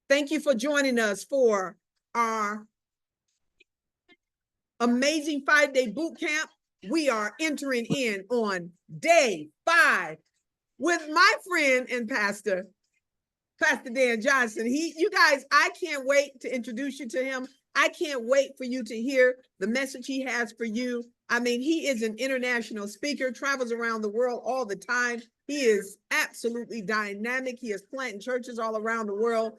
Thank you for joining us for our amazing 5-day boot camp. We are entering in on day 5 with my friend and Pastor Dan Johnson. You guys, I can't wait to introduce you to him. I can't wait for you to hear the message he has for you. I mean, he is an international speaker, travels around the world all the time. He is absolutely dynamic. He is planting churches all around the world,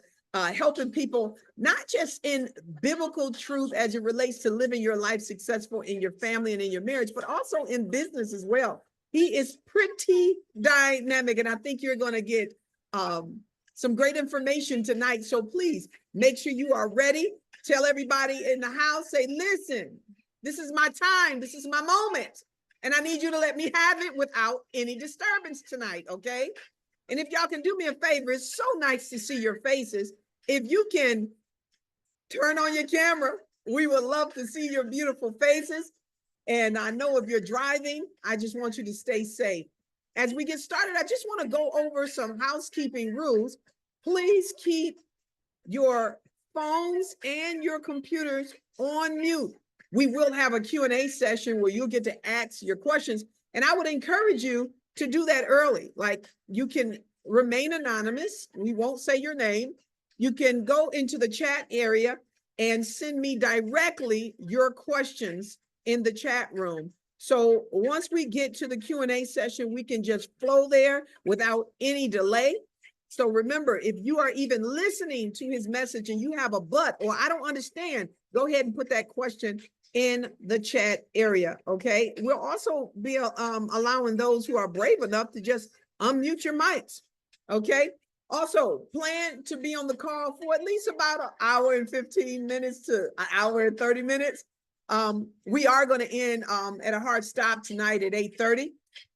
helping people, not just in biblical truth as it relates to living your life successful in your family and in your marriage, but also in business as well. He is pretty dynamic, and I think you're going to get some great information tonight. So please make sure you are ready. Tell everybody in the house, say, listen, this is my time. This is my moment. And I need you to let me have it without any disturbance tonight, okay? And if y'all can do me a favor, it's so nice to see your faces. If you can turn on your camera, we would love to see your beautiful faces. And I know if you're driving, I just want you to stay safe. As we get started, I just want to go over some housekeeping rules. Please keep your phones and your computers on mute. We will have a Q&A session where you'll get to ask your questions. And I would encourage you to do that early. Like, you can remain anonymous. We won't say your name. You can go into the chat area and send me directly your questions in the chat room. So once we get to the Q&A session, we can just flow there without any delay. So remember, if you are even listening to his message and you have a but, or I don't understand, go ahead and put that question in the chat area, okay? We'll also be allowing those who are brave enough to just unmute your mics, okay? Also, plan to be on the call for at least about an hour and 15 minutes to an hour and 30 minutes. We are going to end at a hard stop tonight at 8:30.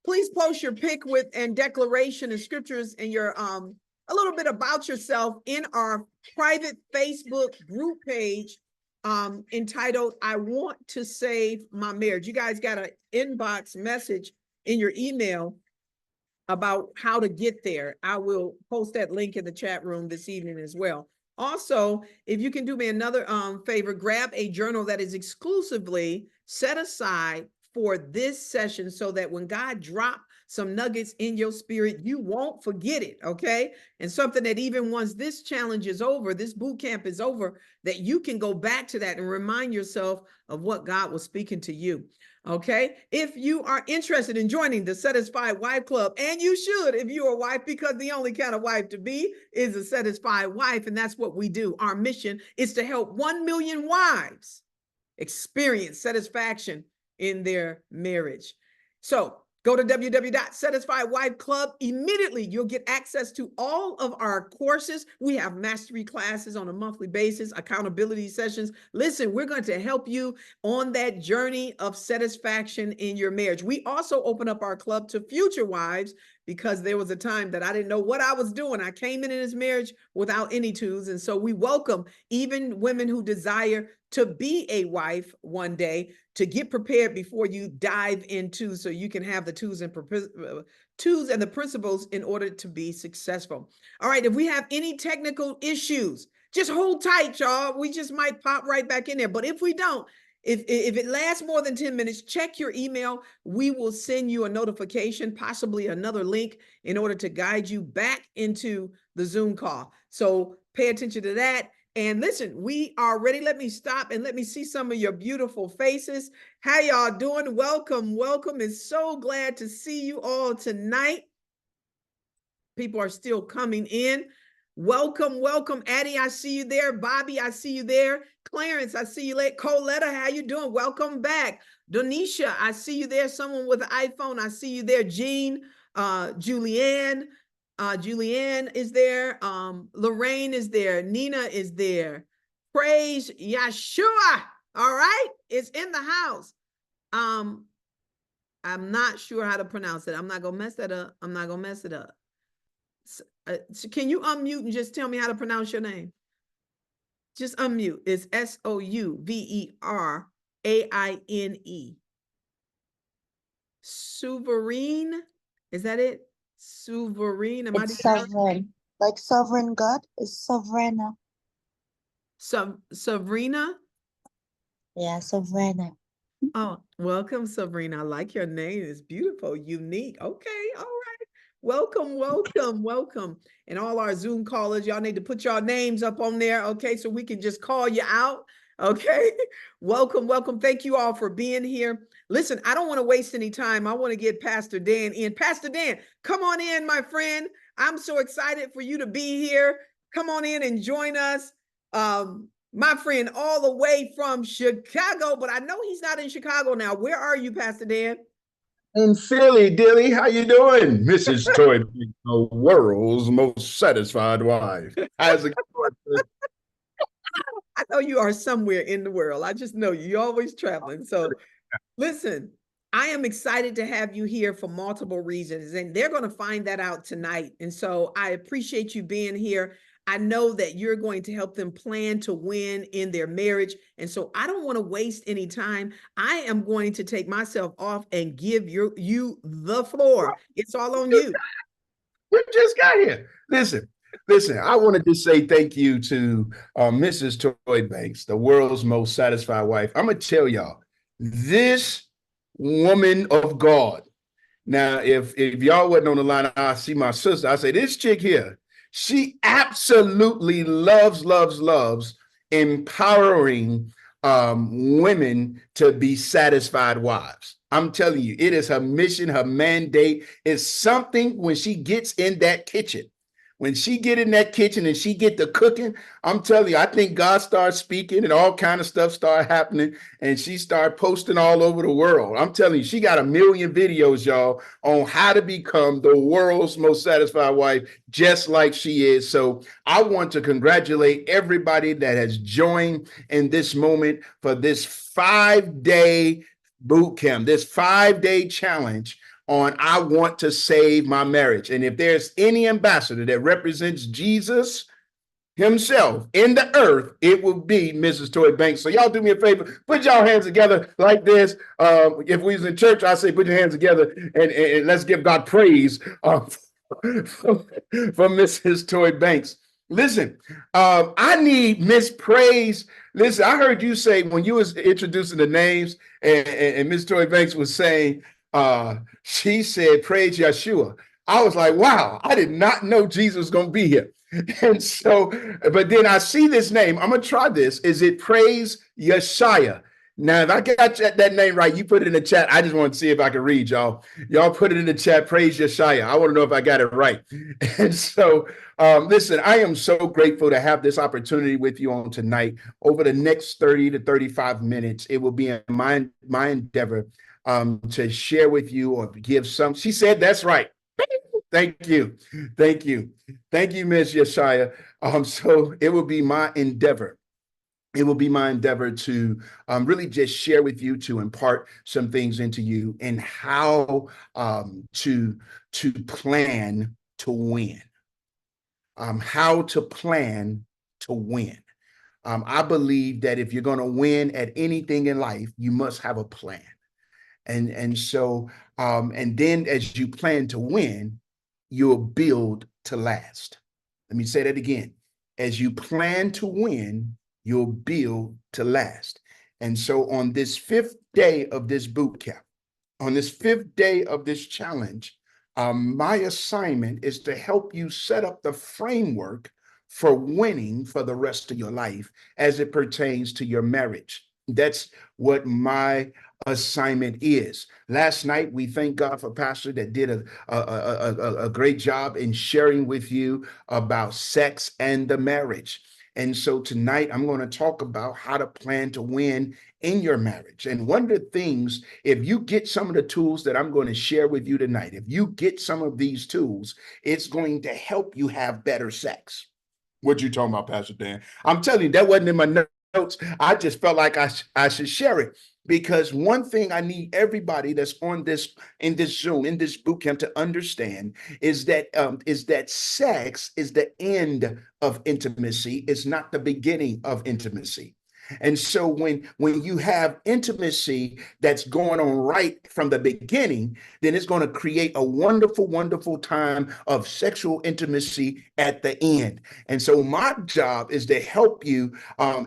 Please post your pick with and declaration and scriptures and your a little bit about yourself in our private Facebook group page entitled "I Want to Save My Marriage." You guys got an inbox message in your email about how to get there. I will post that link in the chat room this evening as well. Also, if you can do me another favor, grab a journal that is exclusively set aside for this session so that when God drops some nuggets in your spirit, you won't forget it, okay? And something that even once this challenge is over, this boot camp is over, that you can go back to that and remind yourself of what God was speaking to you. Okay, if you are interested in joining the Satisfied Wife Club, and you should if you're a wife, because the only kind of wife to be is a satisfied wife, and that's what we do. Our mission is to help 1 million wives experience satisfaction in their marriage. So go to www.Satisfied Wife Club. Immediately, you'll get access to all of our courses. We have mastery classes on a monthly basis, accountability sessions. Listen, we're going to help you on that journey of satisfaction in your marriage. We also open up our club to future wives because there was a time that I didn't know what I was doing. I came in this marriage without any tools. And so we welcome even women who desire to be a wife one day, to get prepared before you dive into, so you can have the tools and the principles in order to be successful. All right, if we have any technical issues, just hold tight, y'all. We just might pop right back in there. But if we don't, if it lasts more than 10 minutes, check your email. We will send you a notification, possibly another link, in order to guide you back into the Zoom call. So pay attention to that. And listen, we are ready. Let me stop and let me see some of your beautiful faces. How y'all doing? Welcome, welcome. It's so glad to see you all tonight. People are still coming in. Welcome, welcome. Addie, I see you there. Bobby, I see you there. Clarence, I see you late. Coletta, how you doing? Welcome back. Donisha, I see you there. Someone with an iPhone, I see you there. Jean, Julianne. Julianne is there. Lorraine is there. Nina is there. Praise Yeshua. All right. It's in the house. I'm not sure how to pronounce it. I'm not going to mess that up. I'm not going to mess it up. So can you unmute and just tell me how to pronounce your name? Just unmute. It's Souverane. Souverane. Is that it? Souverane. It's sovereign. Like sovereign God is sovereign. Sabrina. Yeah, Savannah. Oh, welcome, Sabrina. I like your name. It's beautiful, unique. Okay, all right. Welcome, welcome, welcome. And all our Zoom callers, y'all need to put your names up on there, okay, so we can just call you out. Okay. Welcome, welcome. Thank you all for being here. Listen, I don't want to waste any time. I want to get Pastor Dan in. Pastor Dan, come on in, my friend. I'm so excited for you to be here. Come on in and join us. My friend, all the way from Chicago, but I know he's not in Chicago now. Where are you, Pastor Dan? In Philly, Dilly, how you doing? Mrs. Toy, the world's most satisfied wife. How's it going? I know you are somewhere in the world. I just know you. You're always traveling. So listen, I am excited to have you here for multiple reasons, and they're going to find that out tonight. And so I appreciate you being here. I know that you're going to help them plan to win in their marriage. And so I don't want to waste any time. I am going to take myself off and give you the floor. It's all on you. We just got here. Listen, I wanted to say thank you to Mrs. Toy Banks, the world's most satisfied wife. I'm going to tell y'all, this woman of God. Now, if y'all wasn't on the line, I see my sister. I say, this chick here, she absolutely loves empowering women to be satisfied wives. I'm telling you, it is her mission, her mandate. It's something when she gets in that kitchen. When she get in that kitchen and she get to cooking, I'm telling you, I think God started speaking and all kind of stuff started happening, and she started posting all over the world. I'm telling you, she got a million videos, y'all, on how to become the world's most satisfied wife, just like she is. So I want to congratulate everybody that has joined in this moment for this 5-day boot camp, this 5-day challenge on I want to save my marriage. And if there's any ambassador that represents Jesus himself in the earth, it will be Mrs. Toy Banks. So y'all do me a favor, put y'all hands together like this. If we was in church, I say put your hands together and let's give God praise for Mrs. Toy Banks. Listen, I need Miss Praise. Listen, I heard you say when you was introducing the names and Miss Toy Banks was saying, she said, praise Yeshua. I was like, wow, I did not know Jesus was going to be here. And so, but then I see this name. I'm going to try this. Is it Praise Yeshaya? Now, if I got that name right, you put it in the chat. I just want to see if I can read, y'all. Y'all put it in the chat, Praise Yeshaya. I want to know if I got it right. And so, listen, I am so grateful to have this opportunity with you on tonight. Over the next 30 to 35 minutes, it will be my endeavor to share with you or give some. She said, that's right. Thank you. Thank you. Thank you, Ms. Yeshaya. So it will be my endeavor. It will be my endeavor to really just share with you, to impart some things into you and how to plan to win. How to plan to win. I believe that if you're going to win at anything in life, you must have a plan. And so, and then as you plan to win, you'll build to last. Let me say that again. As you plan to win, you'll build to last. And so on this 5th day of this boot camp, on this 5th day of this challenge, my assignment is to help you set up the framework for winning for the rest of your life as it pertains to your marriage. That's what my assignment is. Last night, we thank God for Pastor that did a great job in sharing with you about sex and the marriage. And so tonight, I'm going to talk about how to plan to win in your marriage. And one of the things, if you get some of the tools that I'm going to share with you tonight, if you get some of these tools, it's going to help you have better sex. What you talking about, Pastor Dan? I'm telling you, that wasn't in my notes. I just felt like I should share it, because one thing I need everybody that's on this, in this Zoom, in this boot camp, to understand is that sex is the end of intimacy. It's not the beginning of intimacy. And so when you have intimacy that's going on right from the beginning, then it's going to create a wonderful, wonderful time of sexual intimacy at the end. And so my job is to help you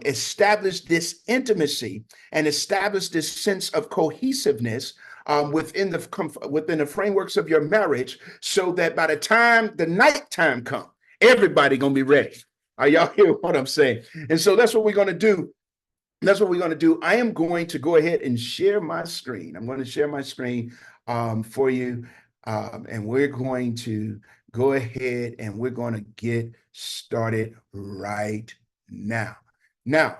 establish this intimacy and establish this sense of cohesiveness within the frameworks of your marriage, so that by the time the nighttime comes, everybody gonna be ready. Are y'all hear what I'm saying? And so that's what we're gonna do. That's what we're going to do. I am going to go ahead and share my screen. I'm going to share my screen for you. And we're going to go ahead and we're going to get started right now. Now,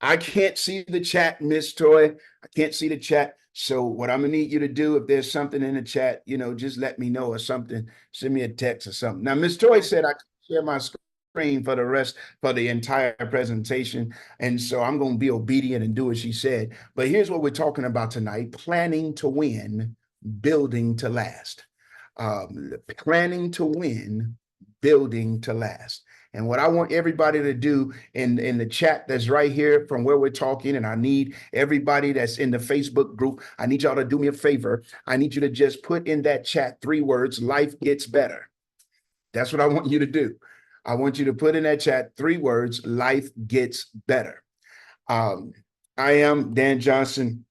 I can't see the chat, Miss Toy. I can't see the chat. So what I'm gonna need you to do, if there's something in the chat, just let me know or something. Send me a text or something. Now, Miss Toy said I can share my screen for the entire presentation. And so I'm going to be obedient and do what she said. But here's what we're talking about tonight: planning to win, building to last. Planning to win, building to last. And what I want everybody to do in the chat that's right here from where we're talking, and I need everybody that's in the Facebook group, I need y'all to do me a favor. I need you to just put in that chat 3 words: life gets better. That's what I want you to do. I want you to put in that chat 3 words: life gets better. I am Dan Johnson.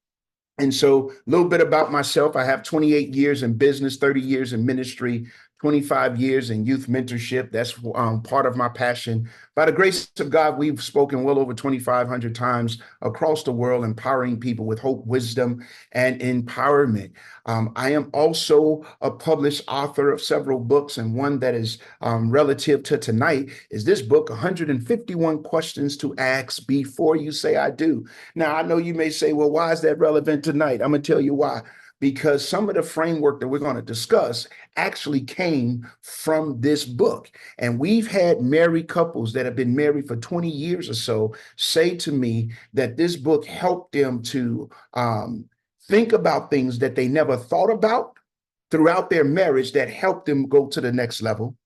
And so a little bit about myself: I have 28 years in business, 30 years in ministry, 25 years in youth mentorship. That's part of my passion. By the grace of God, we've spoken well over 2,500 times across the world, empowering people with hope, wisdom, and empowerment. I am also a published author of several books, and one that is relative to tonight is this book, 151 Questions to Ask Before You Say I Do. Now, I know you may say, well, why is that relevant tonight? I'm going to tell you why. Because some of the framework that we're going to discuss actually came from this book. And we've had married couples that have been married for 20 years or so say to me that this book helped them to think about things that they never thought about throughout their marriage, that helped them go to the next level.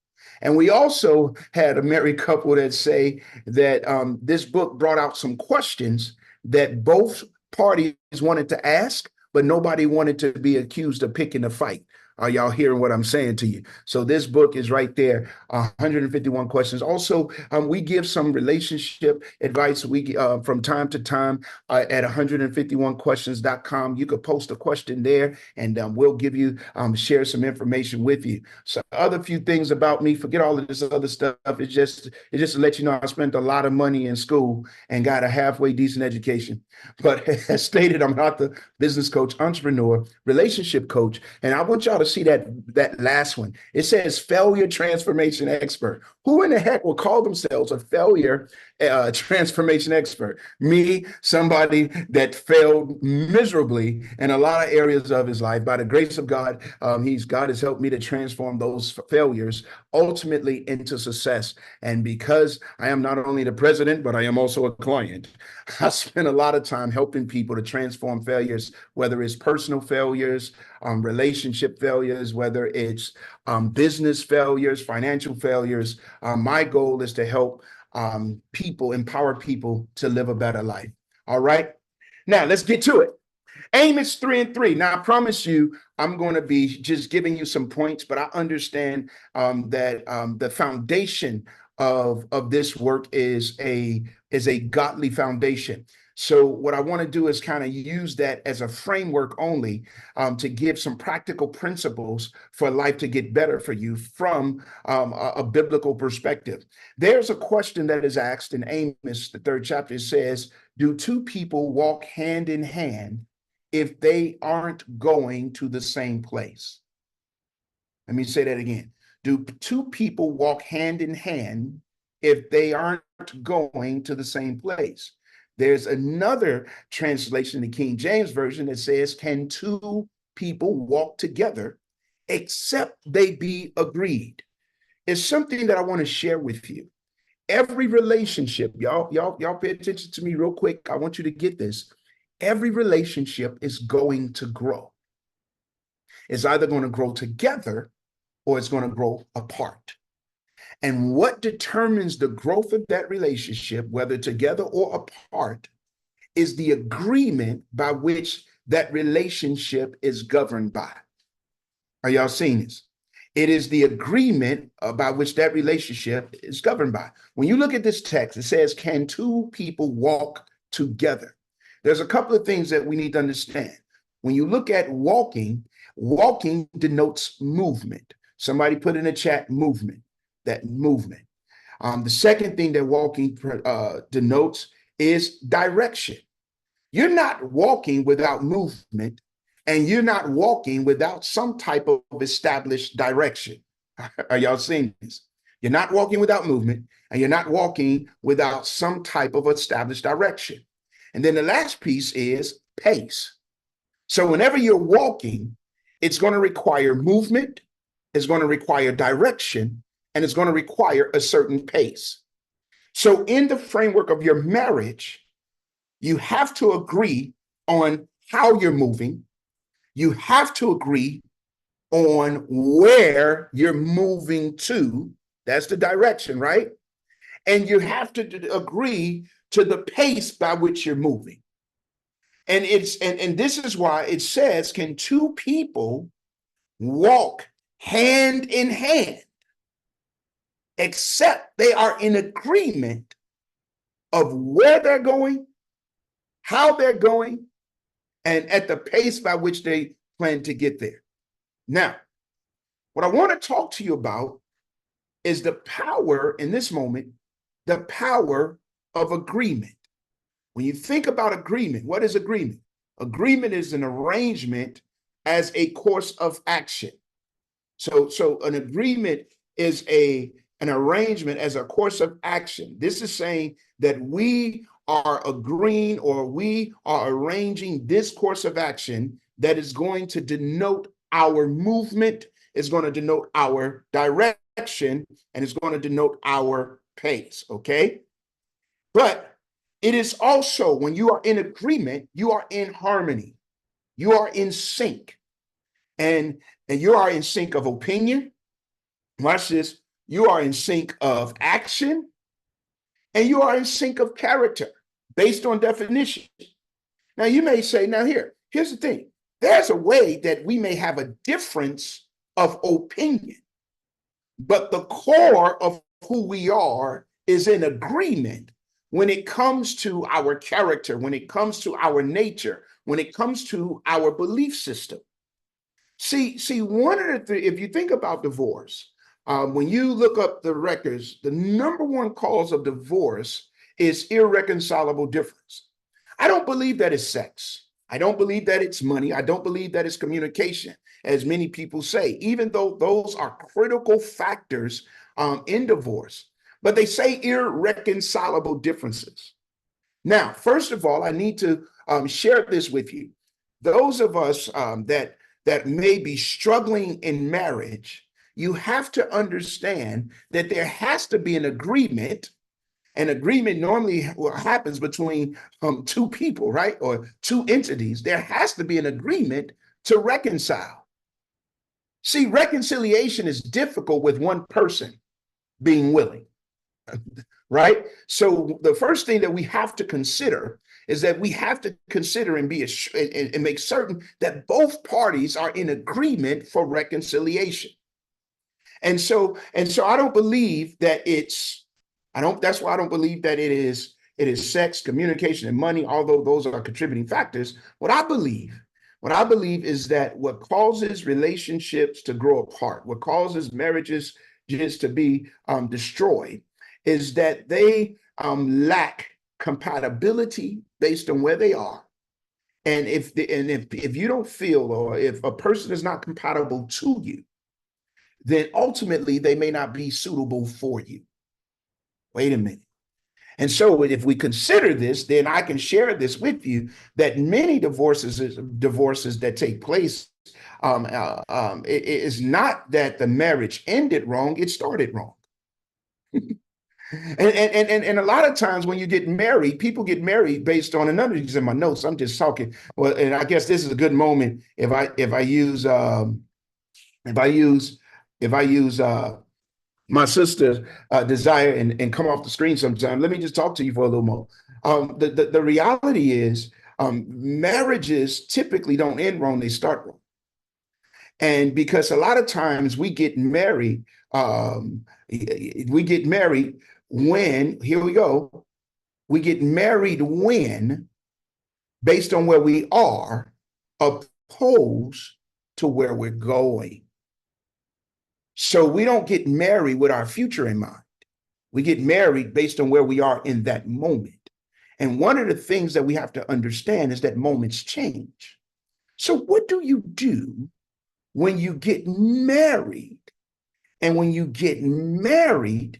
And we also had a married couple that say that this book brought out some questions that both parties wanted to ask, but nobody wanted to be accused of picking a fight. Are y'all hearing what I'm saying to you? So this book is right there, 151 questions. Also, we give some relationship advice from time to time at 151questions.com. You could post a question there, and we'll give you, share some information with you. So other few things about me, forget all of this other stuff. It's just to let you know I spent a lot of money in school and got a halfway decent education. But as stated, I'm not the business coach, entrepreneur, relationship coach, and I want y'all to see that last one. It says failure transformation expert. Who in the heck will call themselves a failure transformation expert? Me, somebody that failed miserably in a lot of areas of his life. By the grace of God, God has helped me to transform those failures ultimately into success. And because I am not only the president, but I am also a client, I spend a lot of time helping people to transform failures, whether it's personal failures, relationship failures, whether it's business failures, financial failures. My goal is to help empower people to live a better life. All right. Now let's get to it. Amos 3 and 3. Now, I promise you, I'm going to be just giving you some points, but I understand that the foundation of this work is a godly foundation. So what I want to do is kind of use that as a framework only to give some practical principles for life to get better for you from a biblical perspective. There's a question that is asked in Amos, the 3rd chapter. It says, do 2 people walk hand in hand if they aren't going to the same place? Let me say that again. Do 2 people walk hand in hand if they aren't going to the same place? There's another translation, the King James Version, that says, can 2 people walk together except they be agreed? It's something that I want to share with you. Every relationship, y'all pay attention to me real quick. I want you to get this. Every relationship is going to grow. It's either going to grow together or it's going to grow apart. And what determines the growth of that relationship, whether together or apart, is the agreement by which that relationship is governed by. Are y'all seeing this? It is the agreement by which that relationship is governed by. When you look at this text, it says, can two people walk together? There's a couple of things that we need to understand. When you look at walking, walking denotes movement. Somebody put in the chat movement, that movement. The second thing that walking denotes is direction. You're not walking without movement, and you're not walking without some type of established direction. Are y'all seeing this? You're not walking without movement, and you're not walking without some type of established direction. And then the last piece is pace. So whenever you're walking, it's going to require movement, it's going to require direction, and it's going to require a certain pace. So in the framework of your marriage, you have to agree on how you're moving. You have to agree on where you're moving to. That's the direction, right? And you have to agree to the pace by which you're moving. And this is why it says, can two people walk hand in hand except they are in agreement of where they're going, how they're going, and at the pace by which they plan to get there. Now, what I want to talk to you about is the power in this moment, the power of agreement. When you think about agreement, what is agreement? Agreement is an arrangement as a course of action. So an agreement is an arrangement as a course of action. This is saying that we are agreeing, or we are arranging this course of action that is going to denote our movement, is going to denote our direction, and is going to denote our pace, okay? But it is also, when you are in agreement, you are in harmony, you are in sync, and you are in sync of opinion. Watch this. You are in sync of action, and you are in sync of character based on definition. Now, you may say, now here's the thing. There's a way that we may have a difference of opinion, but the core of who we are is in agreement when it comes to our character, when it comes to our nature, when it comes to our belief system. See, one of the if you think about divorce, when you look up the records, the number one cause of divorce is irreconcilable difference. I don't believe that it's sex. I don't believe that it's money. I don't believe that it's communication, as many people say, even though those are critical factors in divorce. But they say irreconcilable differences. Now, first of all, I need to share this with you. Those of us that may be struggling in marriage, you have to understand that there has to be an agreement. An agreement normally happens between two people, right? Or two entities. There has to be an agreement to reconcile. See, reconciliation is difficult with one person being willing, right? So the first thing that we have to consider is that we have to consider and and make certain that both parties are in agreement for reconciliation. And so I don't believe that that's why I don't believe that it is sex, communication, and money, although those are contributing factors. What I believe is that what causes relationships to grow apart, what causes marriages just to be destroyed, is that they lack compatibility based on where they are. And if you don't feel, or if a person is not compatible to you, then ultimately they may not be suitable for you. Wait a minute. And so if we consider this, then I can share this with you that many divorces that take place, it is not that the marriage ended wrong, it started wrong. And a lot of times when you get married, people get married based on another. These in my notes. I'm just talking. Well, and I guess this is a good moment if I use my sister Desire and come off the screen sometime. Let me just talk to you for a little more. The reality is marriages typically don't end wrong, they start wrong. And because a lot of times we get married when, here we go, we get married when, based on where we are, opposed to where we're going. So we don't get married with our future in mind. We get married based on where we are in that moment. And one of the things that we have to understand is that moments change. So what do you do when you get married? And when you get married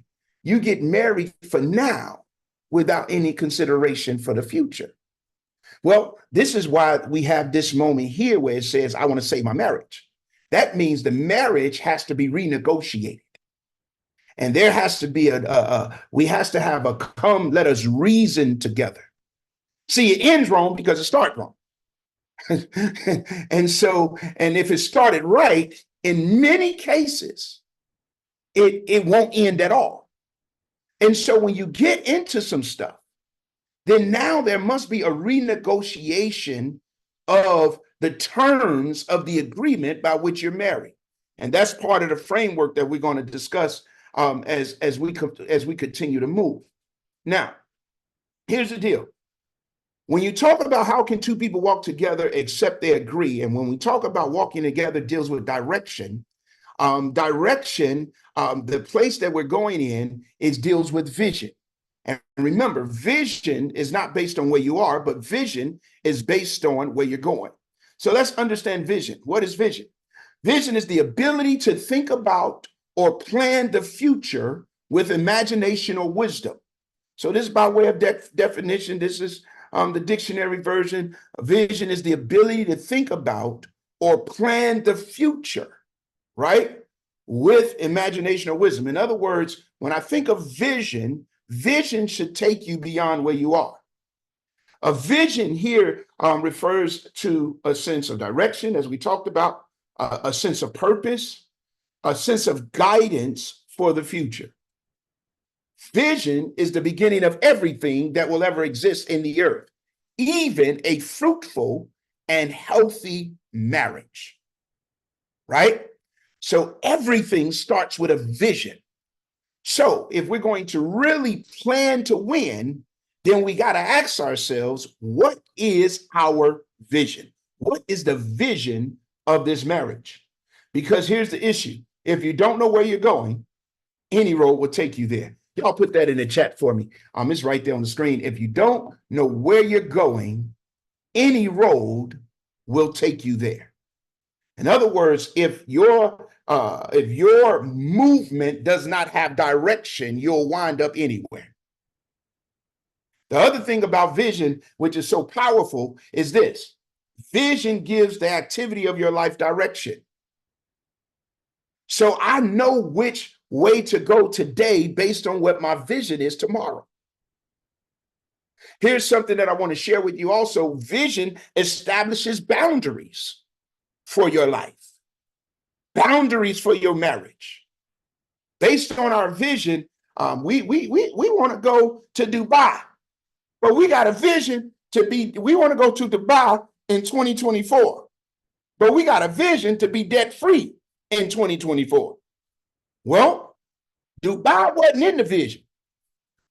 for now without any consideration for the future. Well, this is why we have this moment here where it says, I want to save my marriage. That means the marriage has to be renegotiated. And there has to be we has to have a come, let us reason together. See, it ends wrong because it started wrong. And if it started right, in many cases, it won't end at all. And so when you get into some stuff, then now there must be a renegotiation of the terms of the agreement by which you're married. And that's part of the framework that we're going to discuss as we continue to move. Now, here's the deal. When you talk about how can two people walk together except they agree, and when we talk about walking together deals with direction, the place that we're going in deals with vision. And remember, vision is not based on where you are, but vision is based on where you're going. So let's understand vision. What is vision? Vision is the ability to think about or plan the future with imagination or wisdom. So this is by way of definition. This is the dictionary version. Vision is the ability to think about or plan the future, right? With imagination or wisdom. In other words, when I think of vision, vision should take you beyond where you are. A vision here refers to a sense of direction, as we talked about, a sense of purpose, a sense of guidance for the future. Vision is the beginning of everything that will ever exist in the earth, even a fruitful and healthy marriage, right? So everything starts with a vision. So if we're going to really plan to win, then we got to ask ourselves, what is our vision? What is the vision of this marriage? Because here's the issue. If you don't know where you're going, any road will take you there. Y'all put that in the chat for me. It's right there on the screen. If you don't know where you're going, any road will take you there. In other words, if your movement does not have direction, you'll wind up anywhere. The other thing about vision, which is so powerful, is this. Vision gives the activity of your life direction. So I know which way to go today based on what my vision is tomorrow. Here's something that I want to share with you also. Vision establishes boundaries for your life, boundaries for your marriage. Based on our vision, we want to go to Dubai, but we got a vision we want to go to Dubai in 2024, but we got a vision to be debt free in 2024. Well, Dubai wasn't in the vision,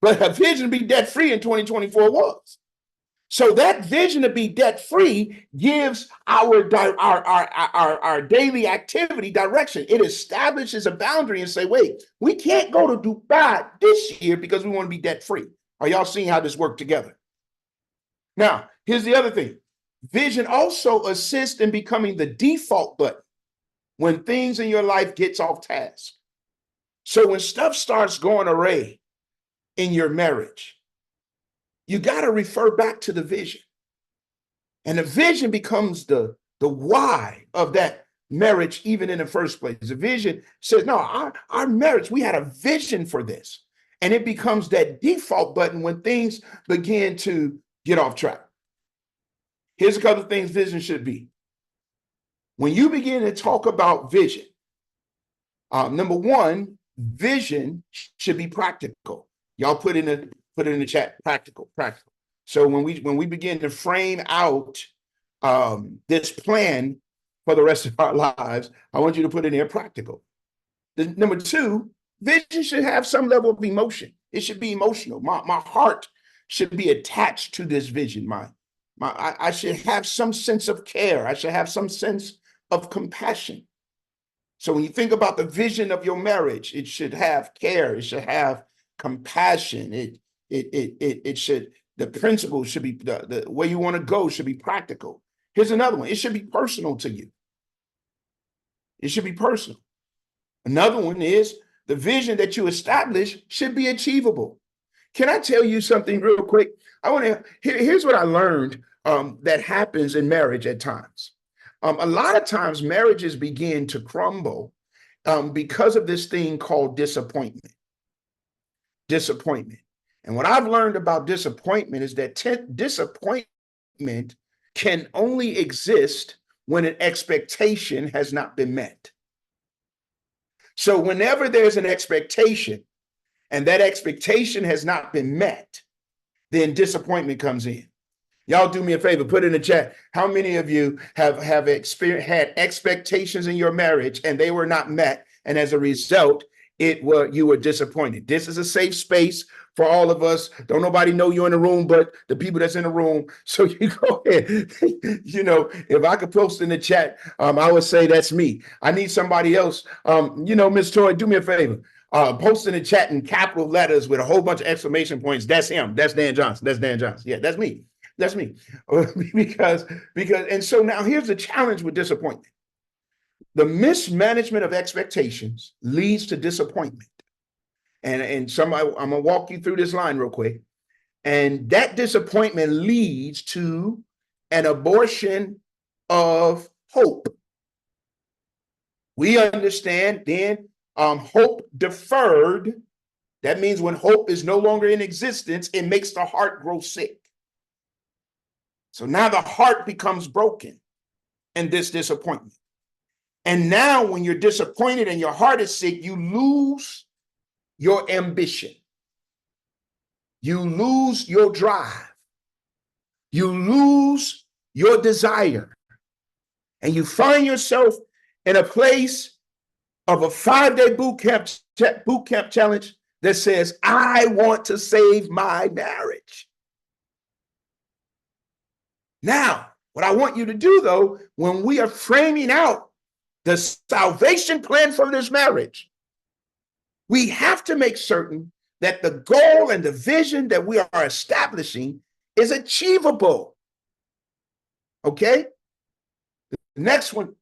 but a vision to be debt free in 2024 was. So that vision to be debt free gives our daily activity direction. It establishes a boundary and say, wait, we can't go to Dubai this year because we want to be debt free. Are y'all seeing how this works together? Now, here's the other thing. Vision also assists in becoming the default button when things in your life gets off task. So when stuff starts going awry in your marriage, you got to refer back to the vision. And the vision becomes the why of that marriage, even in the first place. The vision says, no, our marriage, we had a vision for this. And it becomes that default button when things begin to get off track. Here's a couple of things vision should be. When you begin to talk about vision, number one, vision should be practical. Y'all put it in the chat, practical. So when we begin to frame out this plan for the rest of our lives, I want you to put in there practical. Number two, vision should have some level of emotion. It should be emotional. My heart should be attached to this vision. I should have some sense of care. I should have some sense of compassion. So when you think about the vision of your marriage, it should have care. It should have compassion. It should, the principles should be, the way you want to go should be practical. Here's another one. It should be personal to you. It should be personal. Another one is the vision that you establish should be achievable. Can I tell you something real quick? Here's what I learned that happens in marriage at times. A lot of times marriages begin to crumble because of this thing called disappointment. Disappointment. And what I've learned about disappointment is that disappointment can only exist when an expectation has not been met. So whenever there's an expectation and that expectation has not been met, then disappointment comes in. Y'all do me a favor, put in the chat, how many of you have had expectations in your marriage and they were not met, and as a result, you were disappointed? This is a safe space for all of us. Don't nobody know you're in the room but the people that's in the room. So you go ahead. If I could post in the chat, I would say that's me. I need somebody else. Ms. Toy, do me a favor. Post in the chat in capital letters with a whole bunch of exclamation points. That's him. That's Dan Johnson. That's Dan Johnson. Yeah, that's me. That's me. because and so now here's the challenge with disappointment. The mismanagement of expectations leads to disappointment. And I'm gonna walk you through this line real quick. And that disappointment leads to an abortion of hope. We understand then hope deferred. That means when hope is no longer in existence, it makes the heart grow sick. So now the heart becomes broken in this disappointment. And now when you're disappointed and your heart is sick, you lose your ambition. You lose your drive. You lose your desire. And you find yourself in a place of a 5-day boot camp challenge that says, I want to save my marriage. Now, what I want you to do, though, when we are framing out the salvation plan for this marriage, we have to make certain that the goal and the vision that we are establishing is achievable. Okay? The next one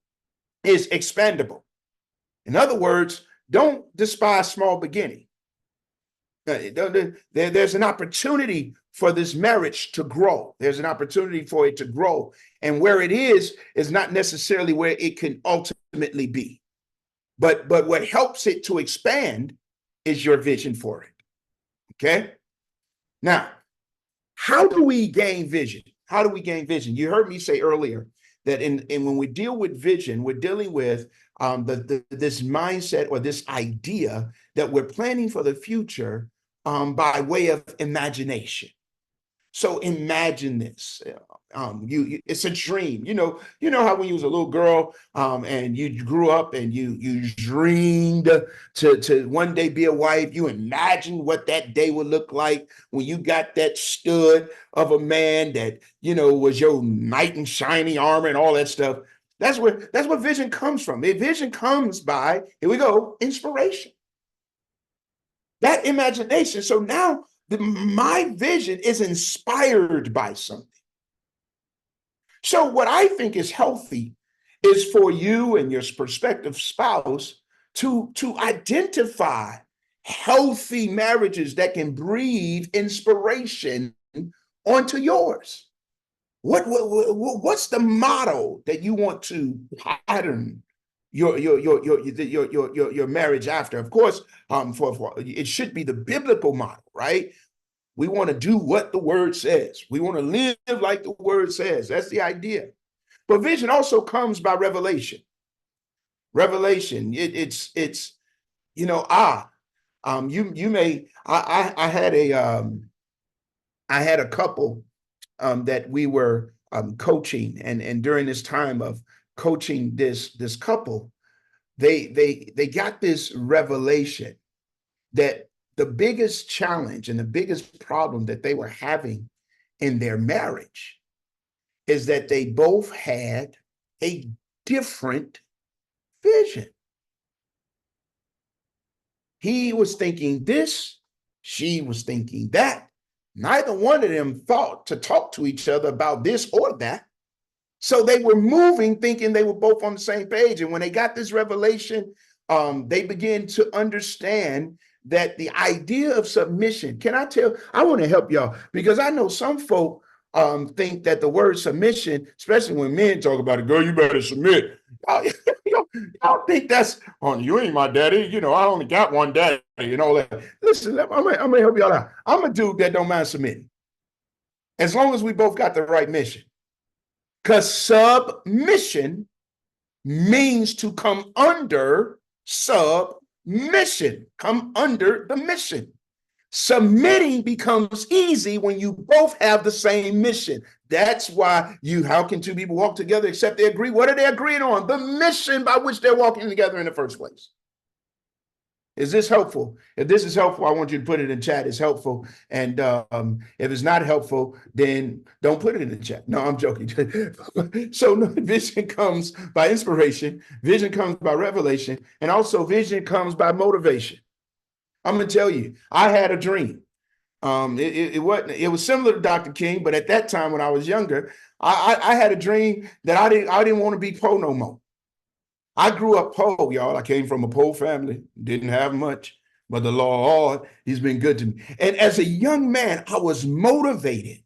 is expandable. In other words, don't despise small beginning. There's an opportunity for this marriage to grow. There's an opportunity for it to grow. And where it is not necessarily where it can ultimately be. But what helps it to expand is your vision for it. Okay? Now, how do we gain vision? How do we gain vision? You heard me say earlier that when we deal with vision, we're dealing with this mindset or this idea that we're planning for the future by way of imagination. So imagine this. It's a dream. You know how when you was a little girl and you grew up and you dreamed to one day be a wife. You imagined what that day would look like when you got that stud of a man that was your knight in shining armor and all that stuff. That's where vision comes from. The vision comes by, here we go, inspiration. That imagination. So now my vision is inspired by something. So what I think is healthy is for you and your prospective spouse to identify healthy marriages that can breathe inspiration onto yours. What's the model that you want to pattern your marriage after? Of course, for it should be the biblical model, right? We want to do what the word says. We want to live like the word says. That's the idea. But vision also comes by revelation. Revelation, it's you know, you may, I had a couple that we were coaching, and during this time of coaching this couple, they got this revelation that the biggest challenge and the biggest problem that they were having in their marriage is that they both had a different vision. He was thinking this, she was thinking that. Neither one of them thought to talk to each other about this or that. So they were moving, thinking they were both on the same page. And when they got this revelation, they began to understand that the idea of submission, I want to help y'all, because I know some folk think that the word submission, especially when men talk about it, girl, you better submit. Y'all think that's, oh, you ain't my daddy. You know, I only got one daddy, you know. Listen, I'm gonna help y'all out. I'm a dude that don't mind submitting. As long as we both got the right mission. Because submission means to come under submission, come under the mission. Submitting becomes easy when you both have the same mission. That's why how can two people walk together except they agree? What are they agreeing on? The mission by which they're walking together in the first place. Is this helpful? If this is helpful, I want you to put it in chat. It's helpful. And if it's not helpful, then don't put it in the chat. No, I'm joking. So vision comes by inspiration. Vision comes by revelation. And also vision comes by motivation. I'm going to tell you, I had a dream. It was similar to Dr. King, but at that time when I was younger, I had a dream that I didn't want to be poor no more. I grew up poor, y'all. I came from a poor family, didn't have much, but the Lord, he's been good to me. And as a young man, I was motivated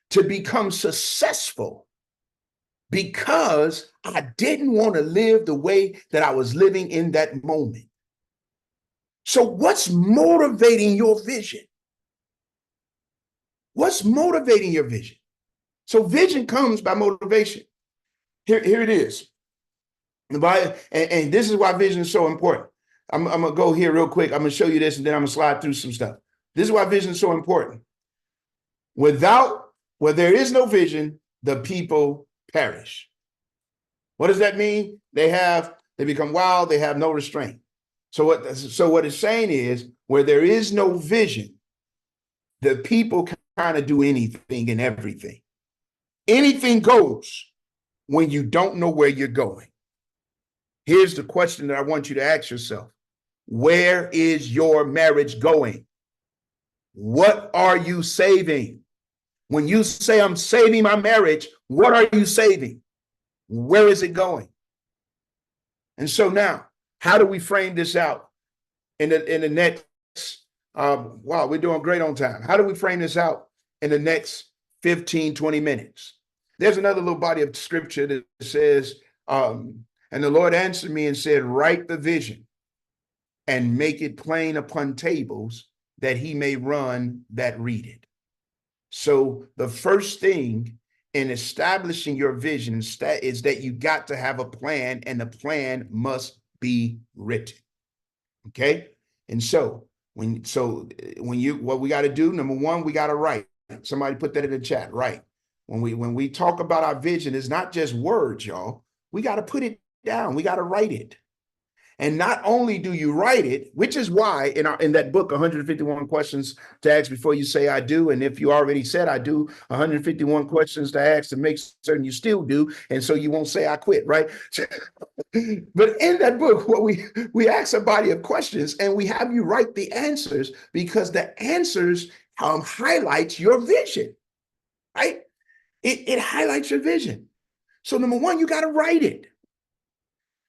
to become successful because I didn't want to live the way that I was living in that moment. So what's motivating your vision? What's motivating your vision? So vision comes by motivation. Here it is. And this is why vision is so important. I'm going to go here real quick. I'm going to show you this, and then I'm going to slide through some stuff. This is why vision is so important. Where there is no vision, the people perish. What does that mean? They become wild. They have no restraint. So what it's saying is, where there is no vision, the people kind of do anything and everything. Anything goes when you don't know where you're going. Here's the question that I want you to ask yourself. Where is your marriage going? What are you saving? When you say, I'm saving my marriage, what are you saving? Where is it going? And so now, how do we frame this out in the next, wow, we're doing great on time. How do we frame this out in the next 15, 20 minutes? There's another little body of scripture that says, and the Lord answered me and said, write the vision and make it plain upon tables that he may run that read it. So the first thing in establishing your vision is that you got to have a plan, and the plan must be written. Okay. And so what we got to do, number one, we got to write. Somebody put that in the chat, right? When we talk about our vision, it's not just words, y'all. We got to put it down. We got to write it. And not only do you write it, which is why in that book, 151 questions to ask before you say I do. And if you already said I do, 151 questions to ask to make certain you still do. And so you won't say I quit, right? But in that book, what we ask a body of questions, and we have you write the answers, because the answers highlights your vision, right? It highlights your vision. So number one, you got to write it.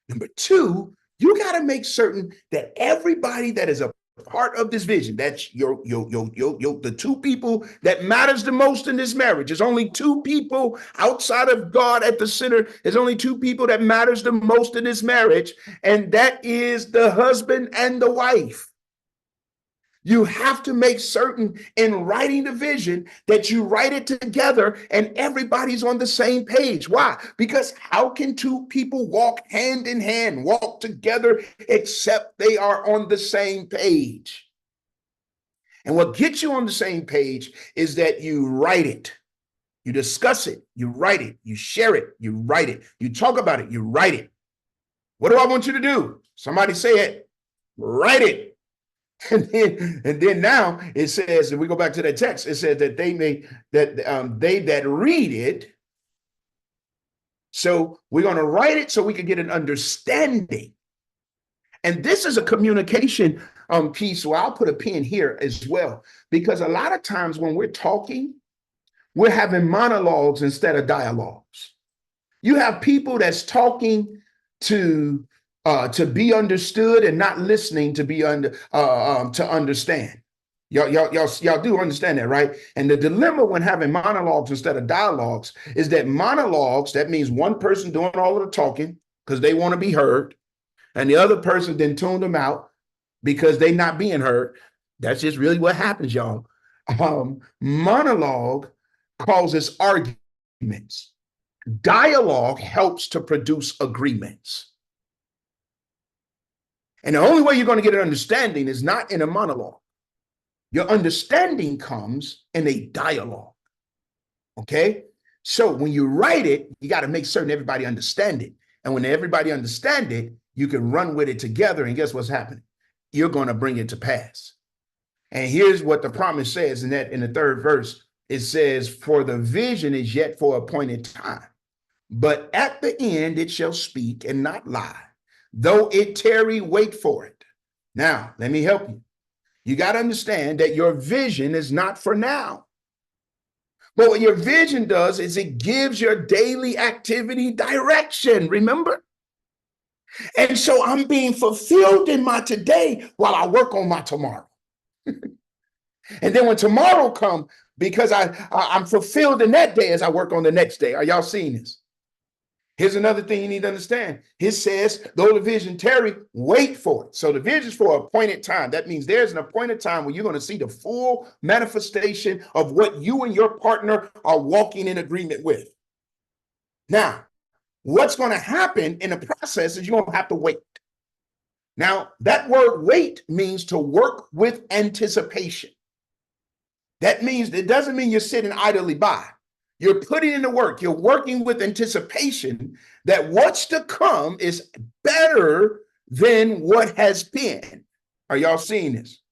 Number two, you got to make certain that everybody that is a part of this vision, that's the two people that matters the most in this marriage. There's only two people outside of God at the center. There's only two people that matters the most in this marriage, and that is the husband and the wife. You have to make certain in writing the vision that you write it together and everybody's on the same page. Why? Because how can two people walk hand in hand, walk together, except they are on the same page? And what gets you on the same page is that you write it. You discuss it, you write it, you share it, you write it, you talk about it, you write it. What do I want you to do? Somebody say it, write it. And then now it says, and we go back to that text, it said that they that read it. So we're going to write it so we can get an understanding. And this is a communication piece. So I'll put a pin here as well, because a lot of times when we're talking, we're having monologues instead of dialogues. You have people that's talking to be understood and not listening to be to understand. Y'all do understand that, right? And the dilemma when having monologues instead of dialogues is that monologues, that means one person doing all of the talking because they want to be heard, and the other person then tuned them out because they not being heard. That's just really what happens, y'all. Monologue causes arguments. Dialogue helps to produce agreements. And the only way you're going to get an understanding is not in a monologue. Your understanding comes in a dialogue. Okay? So when you write it, you got to make certain everybody understand it. And when everybody understand it, you can run with it together. And guess what's happening? You're going to bring it to pass. And here's what the promise says in the third verse. It says, for the vision is yet for appointed time, but at the end it shall speak and not lie. Though it tarry, wait for it. Now, let me help you. You got to understand that your vision is not for now. But what your vision does is it gives your daily activity direction, remember? And so I'm being fulfilled in my today while I work on my tomorrow. And then when tomorrow comes, because I'm fulfilled in that day as I work on the next day. Are y'all seeing this? Here's another thing you need to understand. It says, though the vision tarry, wait for it. So the vision is for an appointed time. That means there's an appointed time when you're going to see the full manifestation of what you and your partner are walking in agreement with. Now, what's going to happen in the process is you're going to have to wait. Now, that word wait means to work with anticipation. That means it doesn't mean you're sitting idly by. You're putting in the work. You're working with anticipation that what's to come is better than what has been. Are y'all seeing this?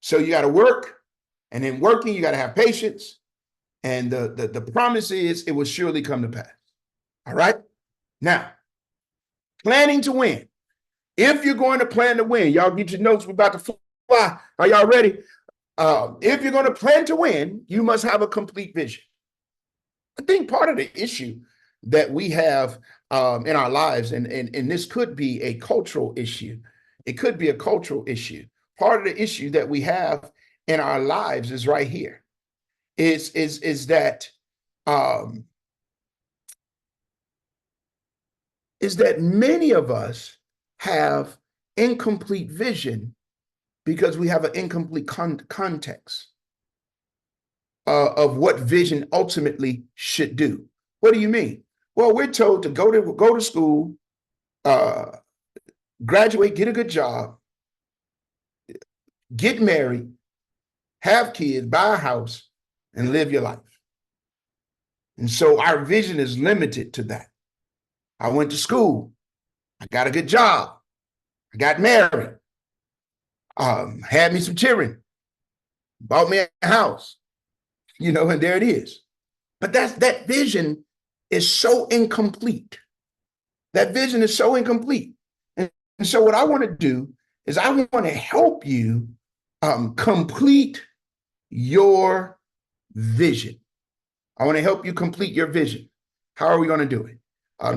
So you got to work, and in working, you got to have patience. And the promise is it will surely come to pass. All right. Now, planning to win. If you're going to plan to win, y'all get your notes. We're about to fly. Are y'all ready? If you're going to plan to win, you must have a complete vision. I think part of the issue that we have in our lives, and this could be a cultural issue. It could be a cultural issue. Part of the issue that we have in our lives is right here. Is that many of us have incomplete vision because we have an incomplete context of what vision ultimately should do. What do you mean? Well, we're told to go to school, graduate, get a good job, get married, have kids, buy a house, and live your life. And so our vision is limited to that. I went to school, I got a good job, I got married, had me some children, bought me a house, and there it is. But that vision is so incomplete. That vision is so incomplete. And so what I want to do is I want to help you complete your vision. I want to help you complete your vision. How are we going to do it?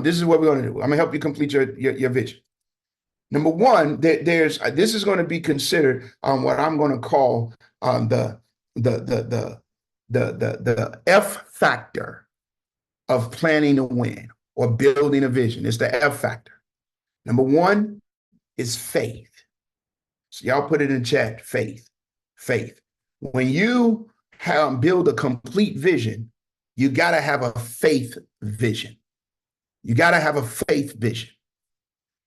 This is what we're going to do. I'm going to help you complete your vision. Number one, this is going to be considered what I'm going to call the F factor of planning to win or building a vision. It's the F factor. Number one is faith. So y'all put it in chat, faith, faith. When you build a complete vision, you got to have a faith vision. You got to have a faith vision.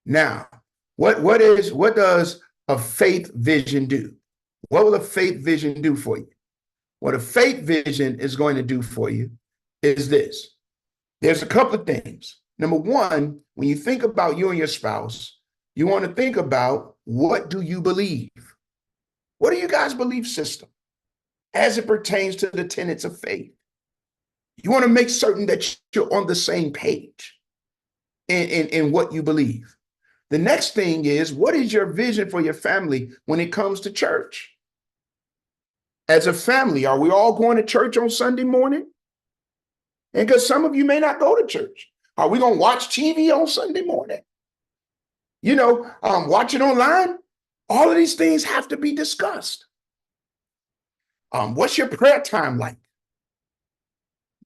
Now, what does a faith vision do? What will a faith vision do for you? What a faith vision is going to do for you is this. There's a couple of things. Number one, when you think about you and your spouse, you want to think about, what do you believe? What are you guys' belief system as it pertains to the tenets of faith? You want to make certain that you're on the same page in what you believe. The next thing is, what is your vision for your family when it comes to church? As a family, are we all going to church on Sunday morning? And because some of you may not go to church. Are we going to watch TV on Sunday morning? Watch it online? All of these things have to be discussed. What's your prayer time like?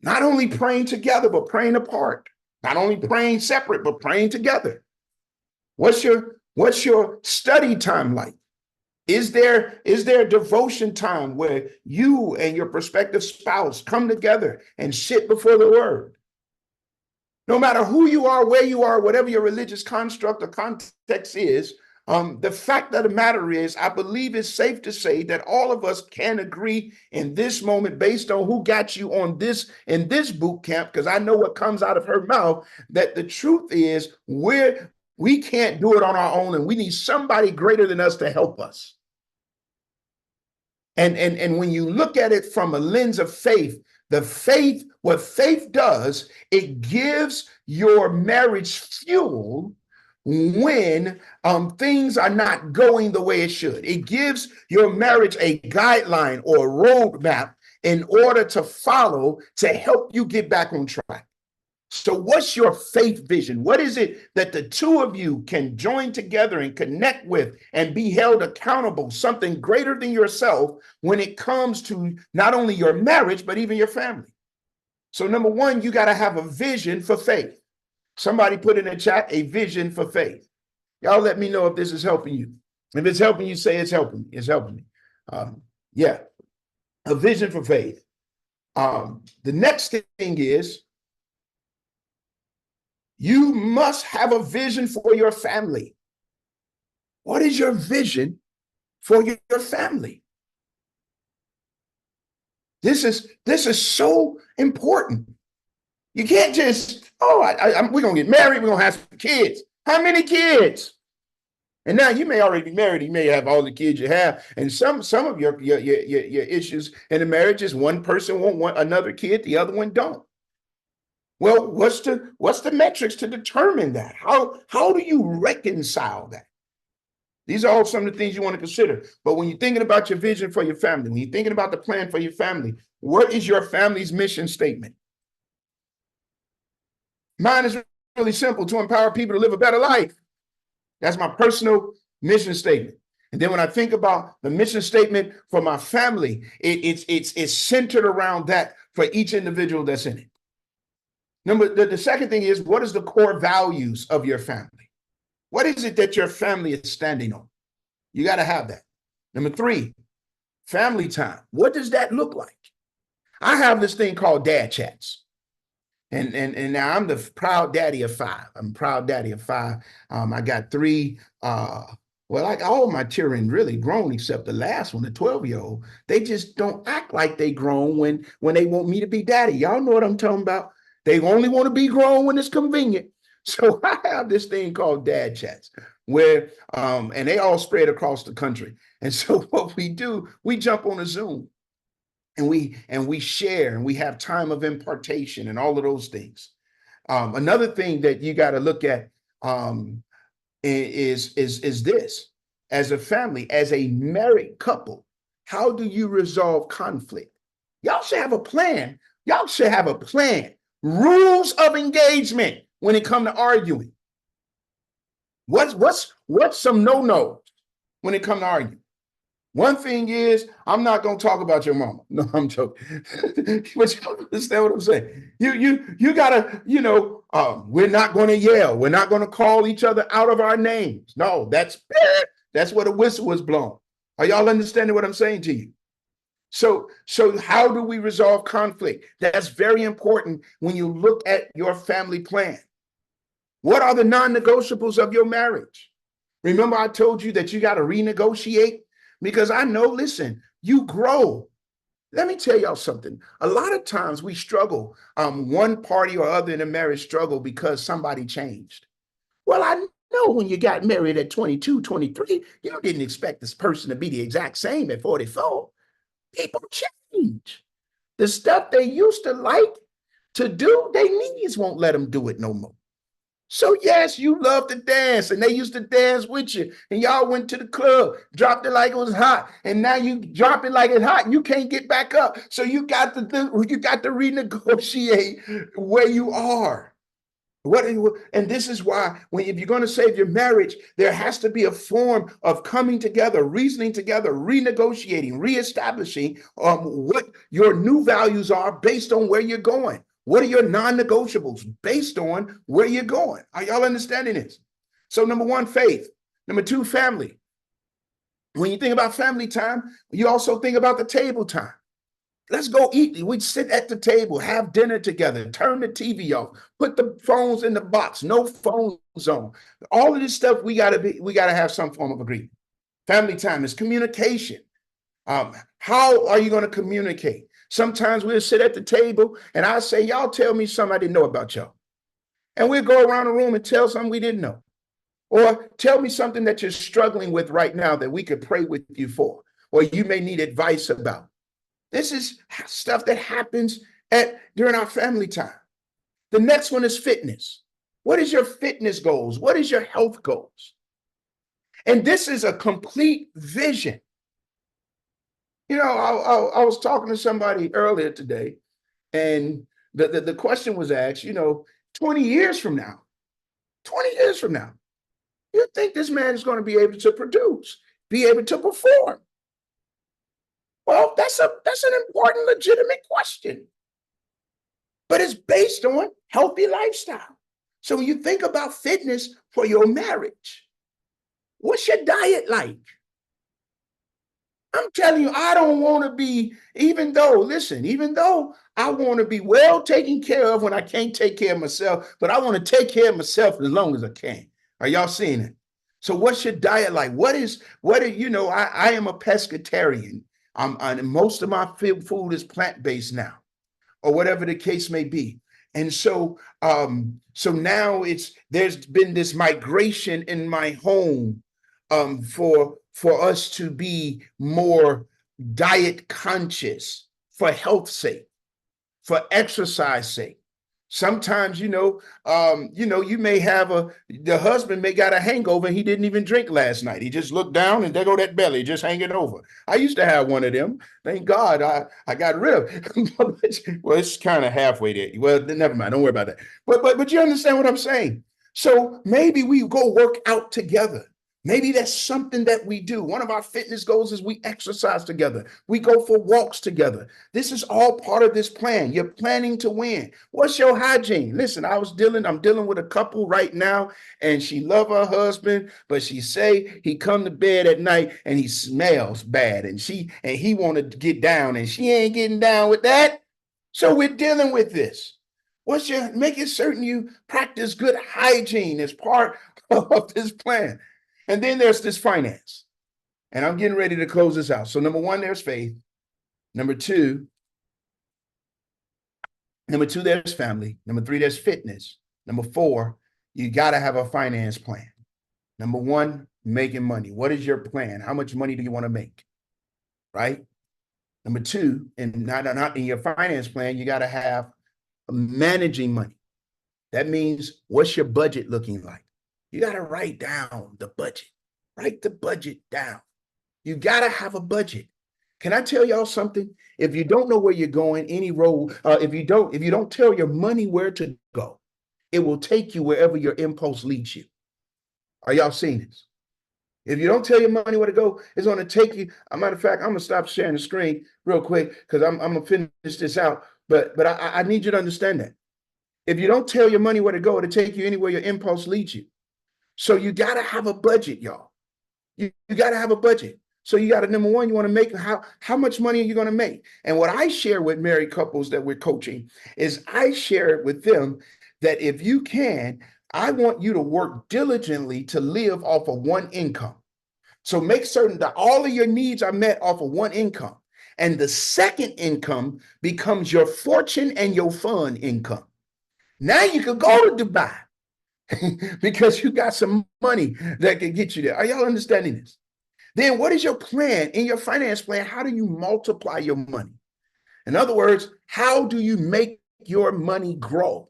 Not only praying together, but praying apart. Not only praying separate, but praying together. What's your study time like? Is there a devotion time where you and your prospective spouse come together and sit before the word? No matter who you are, where you are, whatever your religious construct or context is, the fact of the matter is, I believe it's safe to say that all of us can agree in this moment, based on who got you on this in this boot camp, because I know what comes out of her mouth, that the truth is we can't do it on our own, and we need somebody greater than us to help us. And when you look at it from a lens of faith, what faith does, it gives your marriage fuel when things are not going the way it should. It gives your marriage a guideline or a roadmap in order to follow to help you get back on track. So what's your faith vision? What is it that the two of you can join together and connect with and be held accountable, something greater than yourself when it comes to not only your marriage, but even your family? So number one, you got to have a vision for faith. Somebody put in the chat, a vision for faith. Y'all let me know if this is helping you. If it's helping you, say it's helping me. It's helping me. Yeah, a vision for faith. The next thing is, you must have a vision for your family. What is your vision for your family? This is so important. You can't just, we're going to get married. We're going to have some kids. How many kids? And now you may already be married. You may have all the kids you have. And some of your issues in the marriage is one person won't want another kid. The other one don't. Well, what's the metrics to determine that? How do you reconcile that? These are all some of the things you want to consider. But when you're thinking about your vision for your family, when you're thinking about the plan for your family, what is your family's mission statement? Mine is really simple: to empower people to live a better life. That's my personal mission statement. And then when I think about the mission statement for my family, it's centered around that for each individual that's in it. The second thing is, what is the core values of your family? What is it that your family is standing on? You got to have that. Number three, family time. What does that look like? I have this thing called dad chats. And now I'm the proud daddy of 5. I'm a proud daddy of 5. I got 3, all my children really grown except the last one, the 12-year-old. They just don't act like they grown when they want me to be daddy. Y'all know what I'm talking about. They only want to be grown when it's convenient. So I have this thing called dad chats where, and they all spread across the country. And so what we do, we jump on a Zoom and we share, and we have time of impartation and all of those things. Another thing that you got to look at is this: as a family, as a married couple, how do you resolve conflict? Y'all should have a plan. Y'all should have a plan. Rules of engagement when it comes to arguing. What's some no-nos when it comes to arguing? One thing is, I'm not going to talk about your mama. No, I'm joking. But you understand what I'm saying? You gotta, we're not going to yell. We're not going to call each other out of our names. No, that's That's what a whistle was blown. Are y'all understanding what I'm saying to you? So how do we resolve conflict? That's very important when you look at your family plan. What are the non-negotiables of your marriage? Remember, I told you that you got to renegotiate because I know, listen, you grow. Let me tell y'all something. A lot of times we struggle, one party or other in a marriage struggle because somebody changed. Well, I know when you got married at 22, 23, you didn't expect this person to be the exact same at 44. People change. The stuff they used to like to do, their knees won't let them do it no more. So yes, you love to dance, and they used to dance with you, and y'all went to the club, dropped it like it was hot, and now you drop it like it's hot, and you can't get back up. So you got to renegotiate where you are. And this is why, if you're going to save your marriage, there has to be a form of coming together, reasoning together, renegotiating, reestablishing what your new values are based on where you're going. What are your non-negotiables based on where you're going? Are y'all understanding this? So number one, faith. Number two, family. When you think about family time, you also think about the table time. Let's go eat. We sit at the table, have dinner together, turn the TV off, put the phones in the box, no phone zone. All of this stuff, we gotta have some form of agreement. Family time is communication. How are you going to communicate? Sometimes we'll sit at the table and I'll say, y'all tell me something I didn't know about y'all. And we'll go around the room and tell something we didn't know. Or tell me something that you're struggling with right now that we could pray with you for, or you may need advice about. This is stuff that happens during our family time. The next one is fitness. What is your fitness goals? What is your health goals? And this is a complete vision. I was talking to somebody earlier today, and the question was asked, 20 years from now, you think this man is going to be able to produce, be able to perform? Well, that's an important, legitimate question. But it's based on healthy lifestyle. So when you think about fitness for your marriage, what's your diet like? I'm telling you, I don't want to be, even though I want to be well taken care of when I can't take care of myself, but I want to take care of myself as long as I can. Are y'all seeing it? So what's your diet like? I am a pescatarian. And most of my food is plant-based now, or whatever the case may be. And so now there's been this migration in my home for us to be more diet conscious for health sake, for exercise sake. Sometimes, you may have the husband may got a hangover and he didn't even drink last night. He just looked down and there go that belly just hanging over. I used to have one of them. Thank God I got rid of it. Well, it's kind of halfway there. Well, never mind. Don't worry about that. But you understand what I'm saying? So maybe we go work out together. Maybe that's something that we do. One of our fitness goals is we exercise together. We go for walks together. This is all part of this plan. You're planning to win. What's your hygiene? Listen, I'm dealing with a couple right now, and she love her husband, but she say he come to bed at night and he smells bad, and he want to get down, and she ain't getting down with that. So we're dealing with this. Making certain you practice good hygiene as part of this plan. And then there's this finance. And I'm getting ready to close this out. So number one, there's faith. Number two, there's family. Number three, there's fitness. Number four, you got to have a finance plan. Number one, making money. What is your plan? How much money do you want to make? Right? Number two, and not in your finance plan, you got to have managing money. That means, what's your budget looking like? You got to write down the budget. Write the budget down. You got to have a budget. Can I tell y'all something? If you don't know where you're going, any road, if you don't tell your money where to go, it will take you wherever your impulse leads you. Are y'all seeing this? If you don't tell your money where to go, it's going to take you. As a matter of fact, I'm going to stop sharing the screen real quick because I'm going to finish this out. But I need you to understand that. If you don't tell your money where to go, it'll take you anywhere your impulse leads you. So you got to have a budget, y'all. You got to have a budget. So you got to, number one, you want to make how much money are you going to make? And what I share with married couples that we're coaching is I share with them that if you can, I want you to work diligently to live off of one income. So make certain that all of your needs are met off of one income. And the second income becomes your fortune and your fun income. Now you can go to Dubai because you got some money that can get you there. Are y'all understanding this? Then what is your plan in your finance plan? How do you multiply your money? In other words, how do you make your money grow?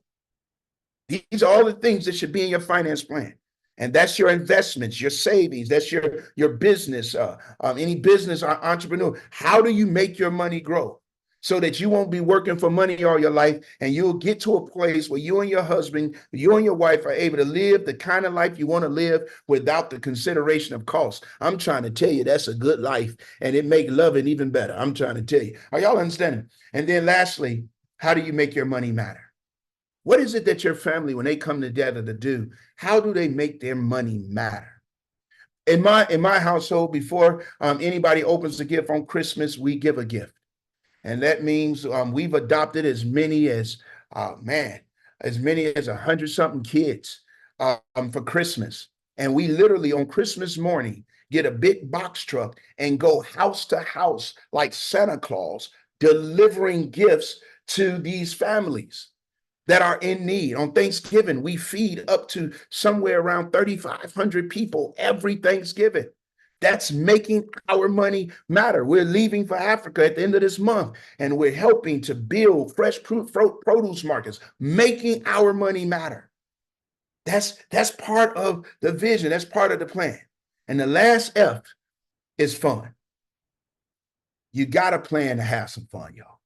These are all the things that should be in your finance plan. And that's your investments, your savings, that's your business, any business or entrepreneur. How do you make your money grow? So that you won't be working for money all your life, and you'll get to a place where you and your husband, you and your wife are able to live the kind of life you want to live without the consideration of cost. I'm trying to tell you that's a good life, and it makes loving even better. I'm trying to tell you. Are y'all understanding? And then lastly, how do you make your money matter? What is it that your family, when they come together to do, how do they make their money matter? In my household, before anybody opens a gift on Christmas, we give a gift. And that means we've adopted as many as, as many as 100-something kids for Christmas. And we literally on Christmas morning get a big box truck and go house to house like Santa Claus, delivering gifts to these families that are in need. On Thanksgiving, we feed up to somewhere around 3,500 people every Thanksgiving. That's making our money matter. We're leaving for Africa at the end of this month, and we're helping to build fresh produce markets, making our money matter. That's part of the vision. That's part of the plan. And the last F is fun. You got to plan to have some fun, y'all.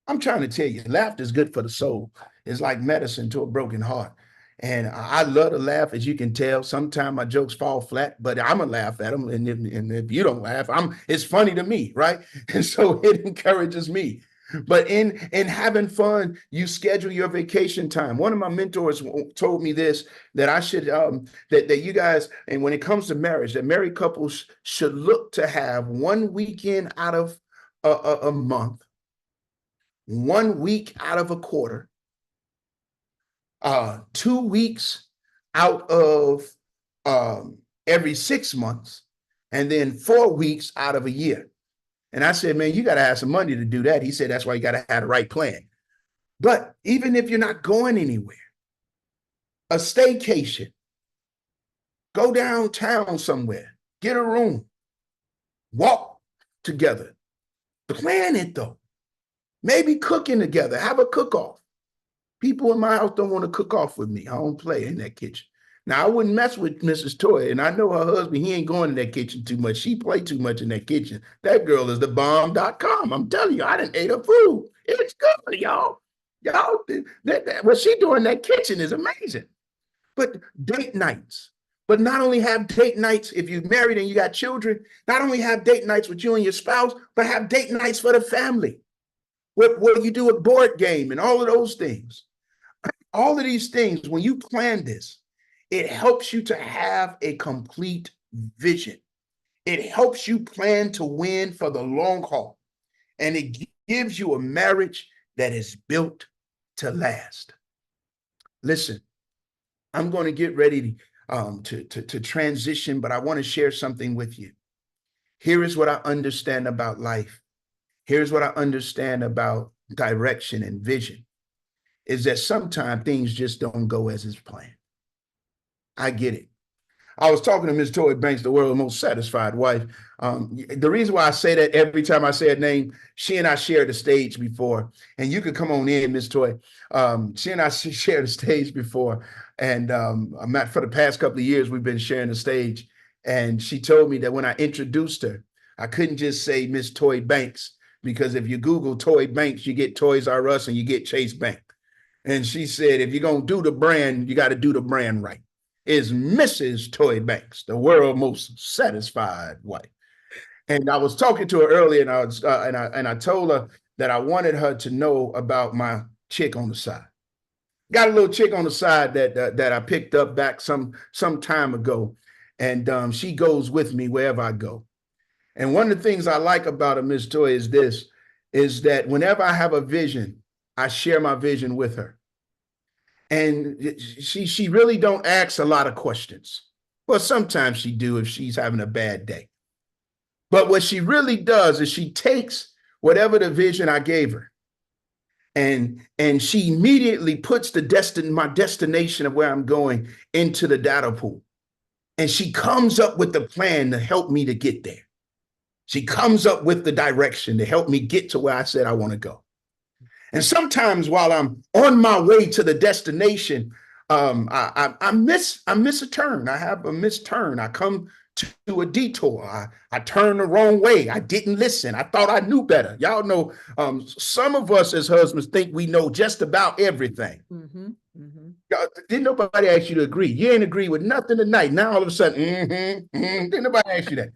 I'm trying to tell you, laughter is good for the soul. It's like medicine to a broken heart. And I love to laugh, as you can tell. Sometimes my jokes fall flat, but I'm gonna laugh at them. And if you don't laugh, it's funny to me, right? And so it encourages me. But in having fun, you schedule your vacation time. One of my mentors told me this, that I should that you guys, and when it comes to marriage, that married couples should look to have 1 weekend out of a month, 1 week out of a quarter, 2 weeks out of every 6 months, and then 4 weeks out of a year. And I said, man, you got to have some money to do that. He said, that's why you got to have the right plan. But even if you're not going anywhere, a staycation, go downtown somewhere, get a room, walk together, plan it though. Maybe cooking together, have a cook-off. People in my house don't want to cook off with me. I don't play in that kitchen. Now, I wouldn't mess with Mrs. Toy, and I know her husband, he ain't going in that kitchen too much. She play too much in that kitchen. That girl is the bomb.com. I'm telling you, I done ate her food. It's good, y'all. Y'all, what she doing in that kitchen is amazing. But date nights. But not only have date nights if you're married and you got children, not only have date nights with you and your spouse, but have date nights for the family. Where you do a board game and all of those things. All of these things, when you plan this, it helps you to have a complete vision. It helps you plan to win for the long haul. And it gives you a marriage that is built to last. Listen, I'm going to get ready to transition, but I want to share something with you. Here is what I understand about life. Here's what I understand about direction and vision, is that sometimes things just don't go as it's planned. I get it. I was talking to Ms. Toy Banks, the world's most satisfied wife. The reason why I say that every time I say her name, she and I shared the stage before, and you could come on in, Ms. Toy. She and I shared the stage before, and for the past couple of years, we've been sharing the stage. And she told me that when I introduced her, I couldn't just say Ms. Toy Banks, because if you Google Toy Banks, you get Toys R Us and you get Chase Bank. And she said, if you're going to do the brand, you got to do the brand right. Is Mrs. Toy Banks, the world's most satisfied wife. And I was talking to her earlier, and I told her that I wanted her to know about my chick on the side. Got a little chick on the side that I picked up back some time ago. and she goes with me wherever I go. And one of the things I like about her, Miss Toy, is that whenever I have a vision, I share my vision with her. And she really don't ask a lot of questions. Well, sometimes she do if she's having a bad day. But what she really does is she takes whatever the vision I gave her, and she immediately puts my destination of where I'm going into the data pool. And she comes up with the plan to help me to get there. She comes up with the direction to help me get to where I said I want to go. And sometimes while I'm on my way to the destination, I miss a turn. I have a missed turn. I come to a detour. I turn the wrong way. I didn't listen. I thought I knew better. Y'all know, some of us as husbands think we know just about everything. Mm-hmm. Mm-hmm. Didn't nobody ask you to agree? You ain't agree with nothing tonight. Now all of a sudden, didn't nobody ask you that?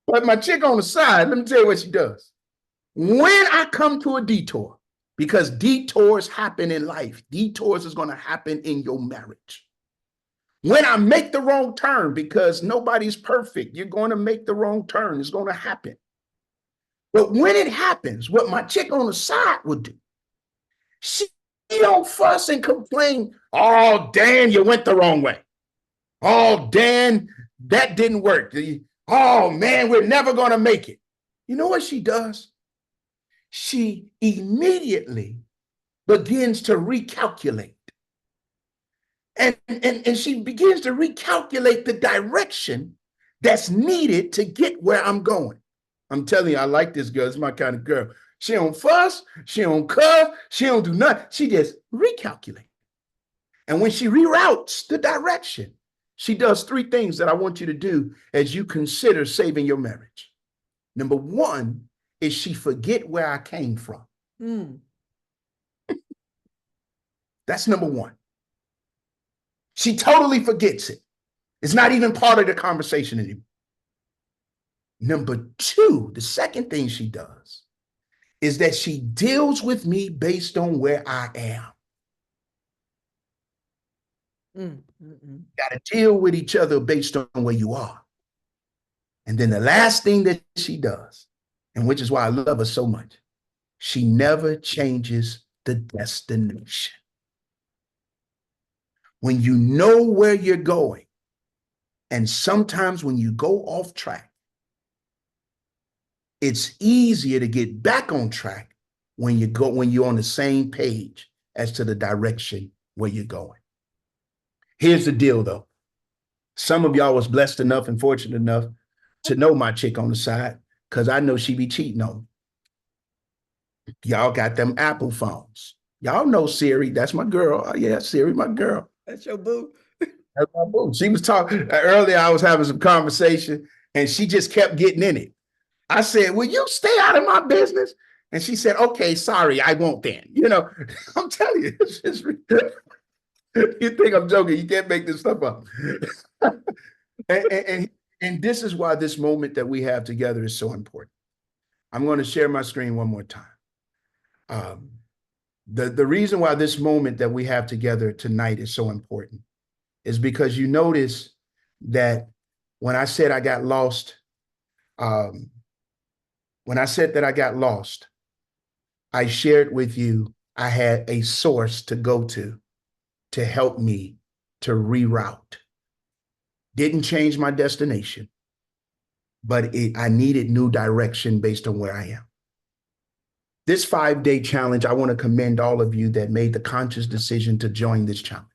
But my chick on the side, let me tell you what she does. When I come to a detour, because detours happen in life, detours is going to happen in your marriage. When I make the wrong turn, because nobody's perfect, you're going to make the wrong turn. It's going to happen. But when it happens, what my chick on the side would do, she don't fuss and complain. Oh, Dan, you went the wrong way. Oh, Dan, that didn't work. Oh, man, we're never going to make it. You know what she does? She immediately begins to recalculate. And she begins to recalculate the direction that's needed to get where I'm going. I'm telling you, I like this girl. It's my kind of girl. She don't fuss. She don't cuss. She don't do nothing. She just recalculate. And when she reroutes the direction, she does three things that I want you to do as you consider saving your marriage. Number one is she forget where I came from. That's number one. She totally forgets it. It's not even part of the conversation anymore. Number two, the second thing she does is that she deals with me based on where I am. Got to deal with each other based on where you are. And then the last thing that she does, and which is why I love her so much, she never changes the destination. When you know where you're going, and sometimes when you go off track, it's easier to get back on track when you're on the same page as to the direction where you're going. Here's the deal, though. Some of y'all was blessed enough and fortunate enough to know my chick on the side, because I know she be cheating on me. Y'all got them Apple phones. Y'all know Siri. That's my girl. Oh, yeah, Siri, my girl. That's your boo. That's my boo. She was talking earlier. I was having some conversation, and she just kept getting in it. I said, will you stay out of my business? And she said, okay, sorry, I won't then. You know, I'm telling you, it's just, you think I'm joking. You can't make this stuff up. and this is why this moment that we have together is so important. I'm going to share my screen one more time. The reason why this moment that we have together tonight is so important is because you notice that when I said I got lost, I shared with you I had a source to go to help me to reroute. Didn't change my destination, but I needed new direction based on where I am. This 5-day challenge, I want to commend all of you that made the conscious decision to join this challenge.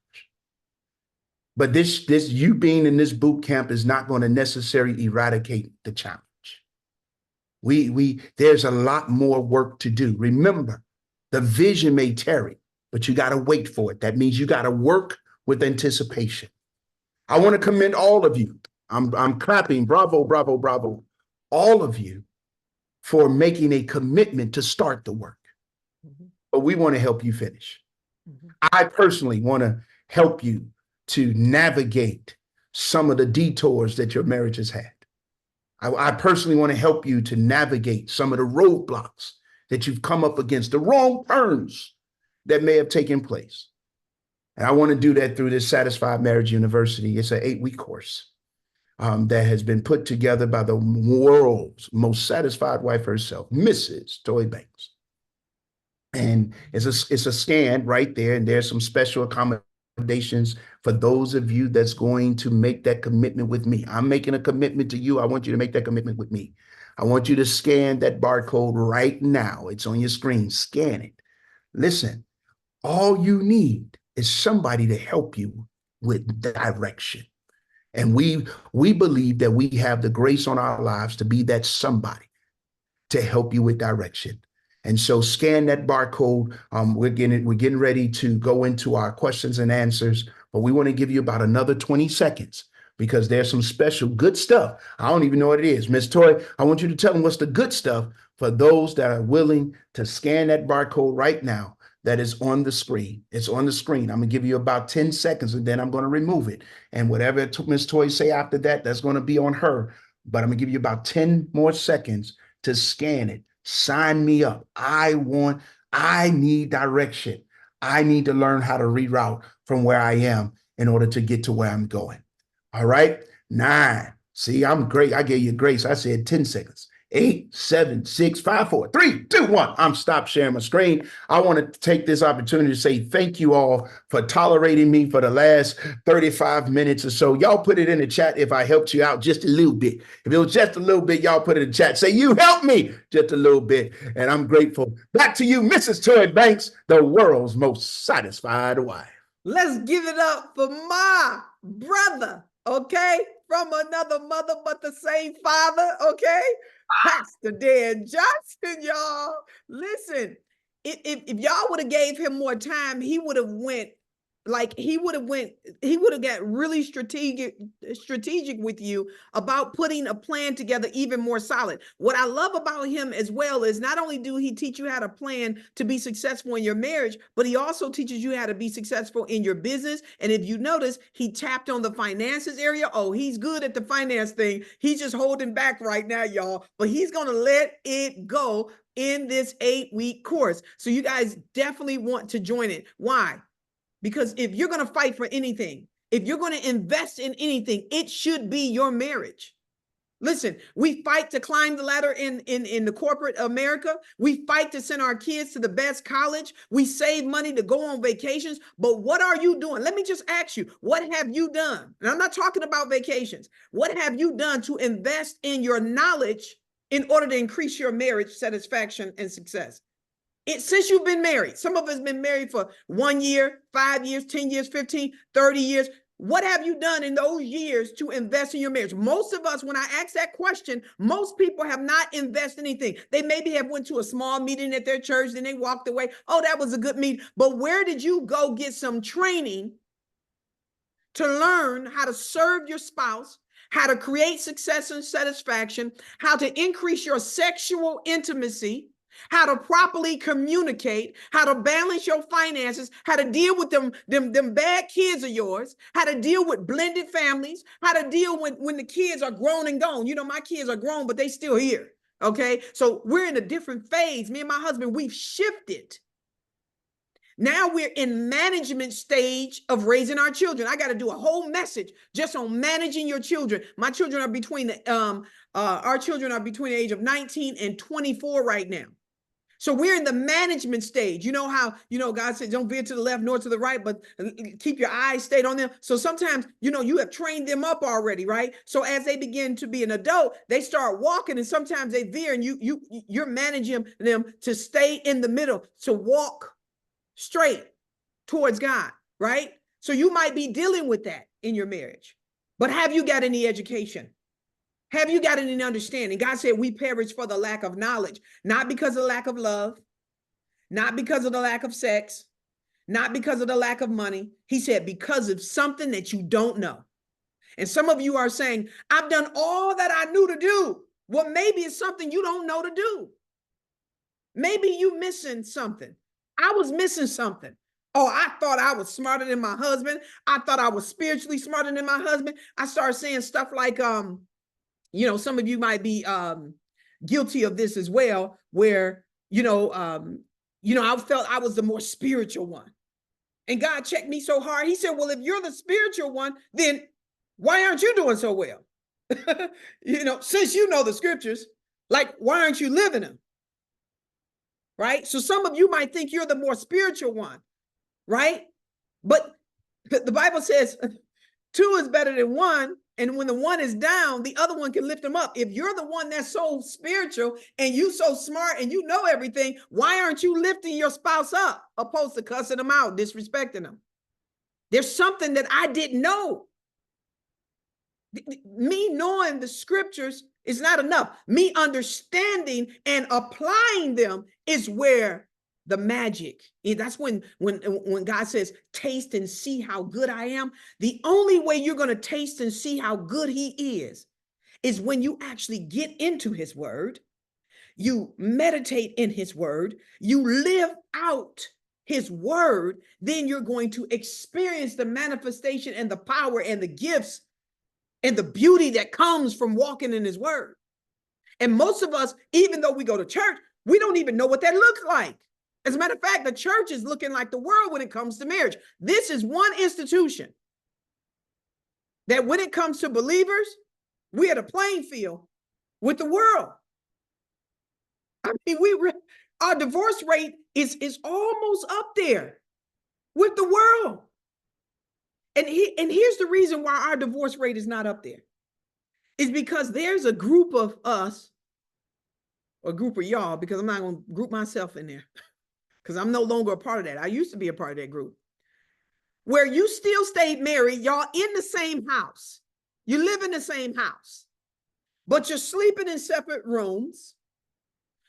But this you being in this boot camp is not going to necessarily eradicate the challenge. There's a lot more work to do. Remember, the vision may tarry, but you got to wait for it. That means you got to work with anticipation. I want to commend all of you. I'm clapping. Bravo, bravo, bravo. All of you for making a commitment to start the work. But we want to help you finish. I personally want to help you to navigate some of the detours that your marriage has had. I personally want to help you to navigate some of the roadblocks that you've come up against, the wrong turns that may have taken place. And I want to do that through this Satisfied Marriage University. It's an 8-week course that has been put together by the world's most satisfied wife herself, Mrs. Toy Banks. And it's a scan right there, and there's some special accommodations for those of you that's going to make that commitment with me. I'm making a commitment to you. I want you to make that commitment with me. I want you to scan that barcode right now. It's on your screen. Scan it. Listen, all you need is somebody to help you with direction. And we believe that we have the grace on our lives to be that somebody to help you with direction. And so scan that barcode. We're getting ready to go into our questions and answers, but we want to give you about another 20 seconds because there's some special good stuff. I don't even know what it is. Miss Toy, I want you to tell them what's the good stuff for those that are willing to scan that barcode right now. That is on the screen. It's on the screen. I'm gonna give you about 10 seconds and then I'm gonna remove it. And whatever Miss Toy say after that, that's gonna be on her. But I'm gonna give you about 10 more seconds to scan it. Sign me up. I need direction. I need to learn how to reroute from where I am in order to get to where I'm going. All right. 9. See, I'm great. I gave you grace. I said 10 seconds. 8, 7, 6, 5, 4, 3, 2, 1. I'm stopped sharing my screen. I want to take this opportunity to say thank you all for tolerating me for the last 35 minutes or so. Y'all put it in the chat if I helped you out just a little bit. If it was just a little bit, y'all put it in the chat. Say you helped me just a little bit. And I'm grateful. Back to you, Mrs. Toy Banks, the world's most satisfied wife. Let's give it up for my brother, okay? From another mother, but the same father, okay? Pastor Dan Johnson, y'all. Listen, if y'all would have gave him more time, he would have got really strategic with you about putting a plan together even more solid. What I love about him as well is not only do he teach you how to plan to be successful in your marriage, but he also teaches you how to be successful in your business. And if you notice, he tapped on the finances area. Oh, he's good at the finance thing. He's just holding back right now, y'all, but he's going to let it go in this 8-week course. So you guys definitely want to join it. Why? Because if you're going to fight for anything, if you're going to invest in anything, it should be your marriage. Listen, we fight to climb the ladder in the corporate America. We fight to send our kids to the best college. We save money to go on vacations. But what are you doing? Let me just ask you, what have you done? And I'm not talking about vacations. What have you done to invest in your knowledge in order to increase your marriage satisfaction and success? Since you've been married, some of us have been married for 1 year, 5 years, 10 years, 15, 30 years. What have you done in those years to invest in your marriage? Most of us, when I ask that question, most people have not invested anything. They maybe have went to a small meeting at their church, then they walked away. Oh, that was a good meeting. But where did you go get some training to learn how to serve your spouse, how to create success and satisfaction, how to increase your sexual intimacy, how to properly communicate, how to balance your finances, how to deal with them bad kids of yours, how to deal with blended families, how to deal with when the kids are grown and gone. You know, my kids are grown, but they still here. Okay. So we're in a different phase. Me and my husband, we've shifted. Now we're in management stage of raising our children. I got to do a whole message just on managing your children. My children are between our children are between the age of 19 and 24 right now. So we're in the management stage. You know how, God said, don't veer to the left nor to the right, but keep your eyes stayed on them. So sometimes, you have trained them up already, right? So as they begin to be an adult, they start walking and sometimes they veer and you're managing them to stay in the middle, to walk straight towards God, right? So you might be dealing with that in your marriage, but have you got any education? Have you got any understanding? God said we perish for the lack of knowledge, not because of the lack of love, not because of the lack of sex, not because of the lack of money. He said because of something that you don't know. And some of you are saying, I've done all that I knew to do. Well, maybe it's something you don't know to do. Maybe you missing something. I was missing something. Oh, I thought I was smarter than my husband. I thought I was spiritually smarter than my husband. I started saying stuff like, some of you might be guilty of this as well, where, I felt I was the more spiritual one. And God checked me so hard. He said, well, if you're the spiritual one, then why aren't you doing so well? Since you know the scriptures, like, why aren't you living them? Right? So some of you might think you're the more spiritual one, right? But the Bible says 2 is better than 1. And when the 1 is down, the other one can lift them up. If you're the one that's so spiritual and you so smart and you know everything, why aren't you lifting your spouse up opposed to cussing them out, disrespecting them? There's something that I didn't know. Me knowing the scriptures is not enough. Me understanding and applying them is where the magic. That's when God says, taste and see how good I am. The only way you're going to taste and see how good he is when you actually get into his word, you meditate in his word, you live out his word, then you're going to experience the manifestation and the power and the gifts and the beauty that comes from walking in his word. And most of us, even though we go to church, we don't even know what that looks like. As a matter of fact, the church is looking like the world when it comes to marriage. This is one institution that when it comes to believers, we're at a playing field with the world. I mean, our divorce rate is almost up there with the world. And here's the reason why our divorce rate is not up there. Is because there's a group of us, or a group of y'all, because I'm not going to group myself in there, because I'm no longer a part of that. I used to be a part of that group, where you still stayed married, y'all in the same house. You live in the same house, but you're sleeping in separate rooms.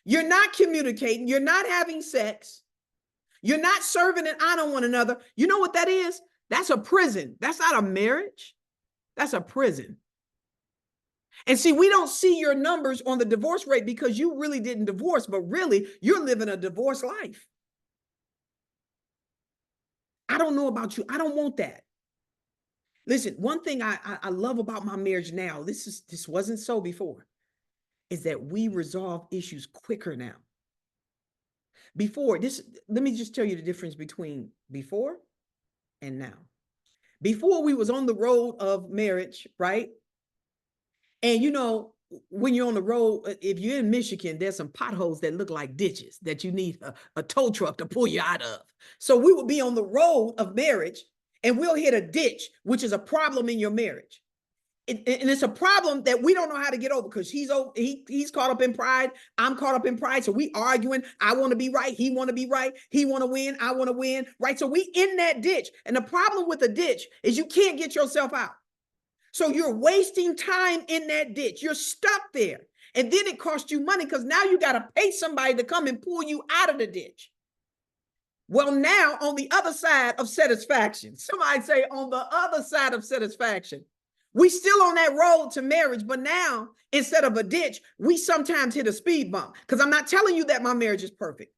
You're not communicating. You're not having sex. You're not serving and honoring one another. You know what that is? That's a prison. That's not a marriage. That's a prison. And see, we don't see your numbers on the divorce rate because you really didn't divorce, but really you're living a divorce life. I don't know about you. I don't want that. Listen, one thing I love about my marriage now, this wasn't so before, is that we resolve issues quicker now. Before this, let me just tell you the difference between before and now. Before, we was on the road of marriage, right? And when you're on the road, if you're in Michigan, there's some potholes that look like ditches that you need a tow truck to pull you out of. So we will be on the road of marriage and we'll hit a ditch, which is a problem in your marriage. And it's a problem that we don't know how to get over because he's caught up in pride. I'm caught up in pride. So we arguing. I want to be right. He want to be right. He want to win. I want to win. Right. So we in that ditch. And the problem with a ditch is you can't get yourself out. So you're wasting time in that ditch. You're stuck there. And then it costs you money because now you got to pay somebody to come and pull you out of the ditch. Well, now on the other side of satisfaction, somebody say on the other side of satisfaction, we still on that road to marriage, but now instead of a ditch, we sometimes hit a speed bump. Because I'm not telling you that my marriage is perfect.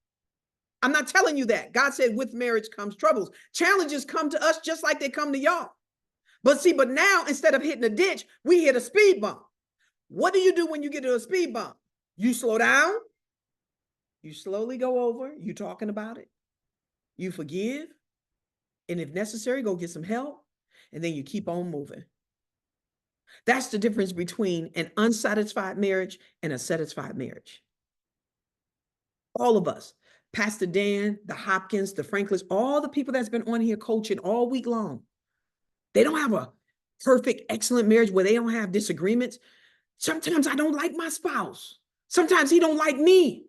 I'm not telling you that. God said with marriage comes troubles. Challenges come to us just like they come to y'all. But now instead of hitting a ditch, we hit a speed bump. What do you do when you get to a speed bump? You slow down. You slowly go over. You talking about it. You forgive. And if necessary, go get some help. And then you keep on moving. That's the difference between an unsatisfied marriage and a satisfied marriage. All of us, Pastor Dan, the Hopkins, the Franklins, all the people that's been on here coaching all week long, they don't have a perfect, excellent marriage where they don't have disagreements. Sometimes I don't like my spouse. Sometimes he don't like me.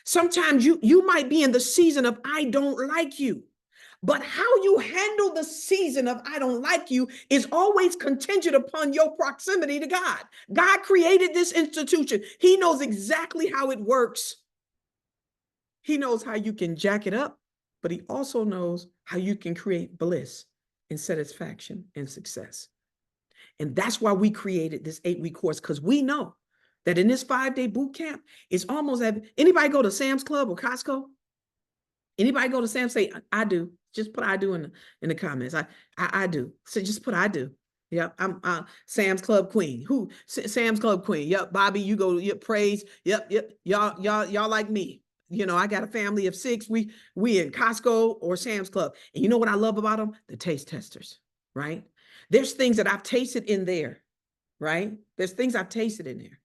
Sometimes you might be in the season of I don't like you. But how you handle the season of I don't like you is always contingent upon your proximity to God. God created this institution. He knows exactly how it works. He knows how you can jack it up, but he also knows how you can create bliss and satisfaction and success. And that's why we created this 8-week course, because we know that in this 5-day boot camp, it's almost anybody go to Sam's Club or Costco? Anybody go to Sam's, say, I do. Just put I do in the comments. I do. So just put I do. Yep. I'm Sam's Club Queen. Who? Sam's Club Queen. Yep. Bobby, you go, yep, praise. Yep. Y'all like me. you know, I got a family of 6. We in Costco or Sam's Club. And you know what I love about them? The taste testers, right? There's things that I've tasted in there, right? There's things I've tasted in there.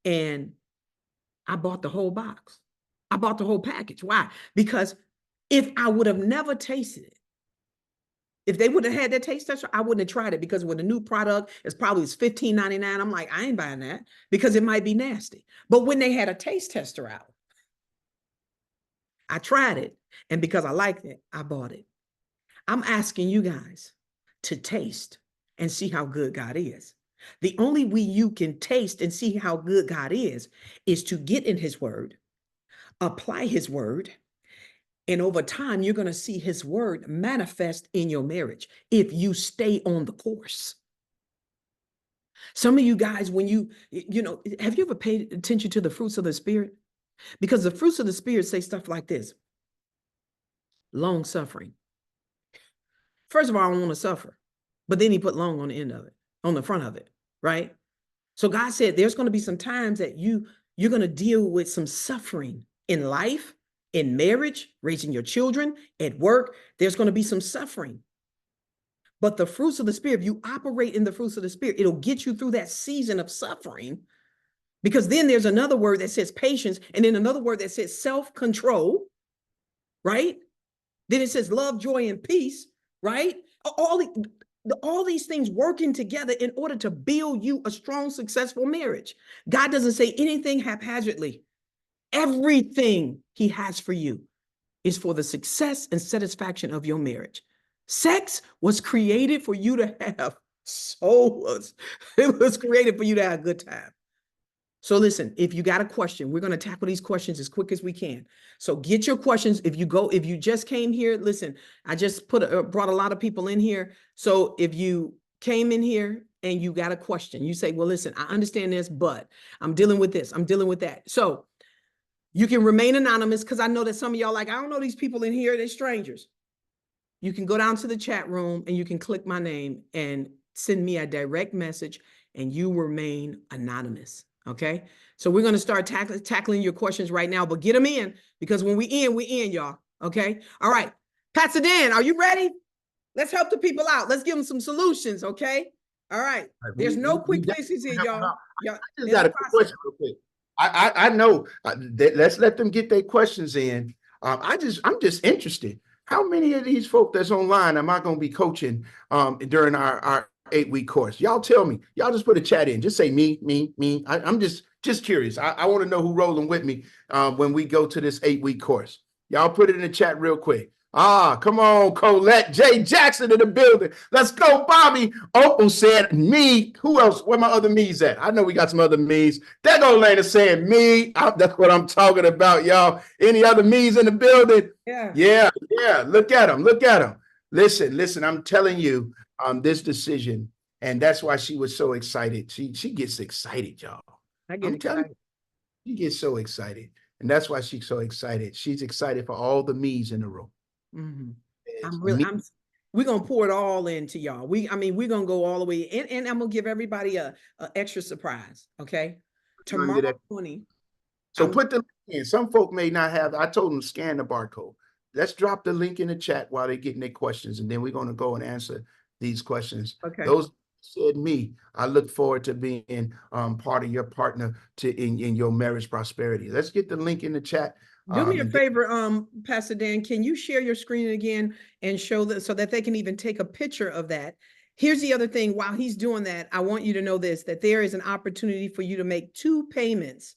And I bought the whole box. I bought the whole package. Why? Because if I would have never tasted it, if they would have had that taste tester, I wouldn't have tried it, because with a new product, it's probably $15.99. I'm like, I ain't buying that because it might be nasty. But when they had a taste tester out, I tried it. And because I liked it, I bought it. I'm asking you guys to taste and see how good God is. The only way you can taste and see how good God is to get in his word, apply his word, and over time, you're going to see his word manifest in your marriage if you stay on the course. Some of you guys, when you know, have you ever paid attention to the fruits of the Spirit? Because the fruits of the Spirit say stuff like this: long suffering. First of all, I don't want to suffer, but then he put long on the end of it, on the front of it, right? So God said there's going to be some times that you're going to deal with some suffering in life, in marriage, raising your children, at work. There's going to be some suffering. But the fruits of the Spirit, if you operate in the fruits of the Spirit, it'll get you through that season of suffering. Because then there's another word that says patience, and then another word that says self-control, right? Then it says love, joy, and peace, right? All these things working together in order to build you a strong, successful marriage. God doesn't say anything haphazardly. Everything he has for you is for the success and satisfaction of your marriage. Sex was created for you to have souls. It was created for you to have a good time. So listen, if you got a question, we're going to tackle these questions as quick as we can. So get your questions. If you just came here, listen, I just brought a lot of people in here. So if you came in here and you got a question, you say, well, listen, I understand this, but I'm dealing with this, I'm dealing with that. So you can remain anonymous, because I know that some of y'all like, I don't know these people in here, they're strangers. You can go down to the chat room and you can click my name and send me a direct message, and you remain anonymous. Okay. So we're going to start tackling your questions right now, but get them in, because when we in, y'all. Okay. All right. Pastor Dan, are you ready? Let's help the people out. Let's give them some solutions. Okay. All right. There's no quick fixes here, y'all. I just got a quick question real quick. I know let's let them get their questions in. I'm just interested. How many of these folk that's online am I going to be coaching during our 8-week course? Y'all tell me. Y'all just put a chat in. Just say me. I'm just curious. I want to know who rolling with me when we go to this 8-week course. Y'all put it in the chat real quick. Come on, Colette. Jay Jackson in the building. Let's go, Bobby. Opal said me. Who else? Where my other me's at? I know we got some other me's. There go Lena saying me. That's what I'm talking about, y'all. Any other me's in the building? Yeah. Look at them. Listen, I'm telling you, this decision, and that's why she was so excited. She gets excited, y'all. I'm telling you, she gets so excited. And that's why she's so excited. She's excited for all the me's in the room. Mm-hmm. We're going to pour it all into y'all. We're going to go all the way, and I'm going to give everybody a extra surprise. Okay. Tomorrow morning. So put the link in. Some folk may not have, I told them scan the barcode. Let's drop the link in the chat while they're getting their questions. And then we're going to go and answer these questions. Okay. Those said me, I look forward to being part of your partner in your marriage prosperity. Let's get the link in the chat. Do me a favor, Pastor Dan, can you share your screen again and show that so that they can even take a picture of that? Here's the other thing. While he's doing that, I want you to know this, that there is an opportunity for you to make 2 payments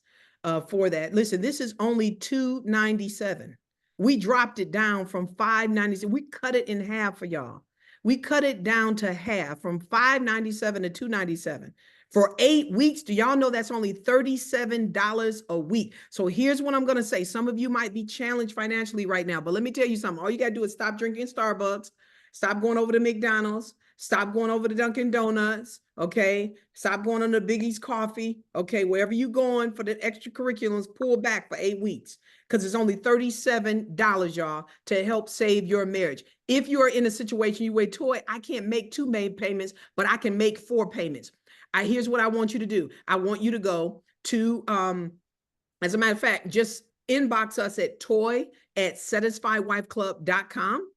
for that. Listen, this is only $297. We dropped it down from $597. We cut it in half for y'all. We cut it down to half, from $597 to $297. For 8 weeks, do y'all know that's only $37 a week? So here's what I'm going to say. Some of you might be challenged financially right now, but let me tell you something. All you got to do is stop drinking Starbucks, stop going over to McDonald's, stop going over to Dunkin' Donuts, okay? Stop going on the Biggie's Coffee, okay? Wherever you're going for the extracurriculars, pull back for 8 weeks, because it's only $37, y'all, to help save your marriage. If you're in a situation you wait, Toy, I can't make 2 payments, but I can make 4 payments. Here's what I want you to do. I want you to go to, as a matter of fact, just inbox us at toy@satisfiedwifeclub.com.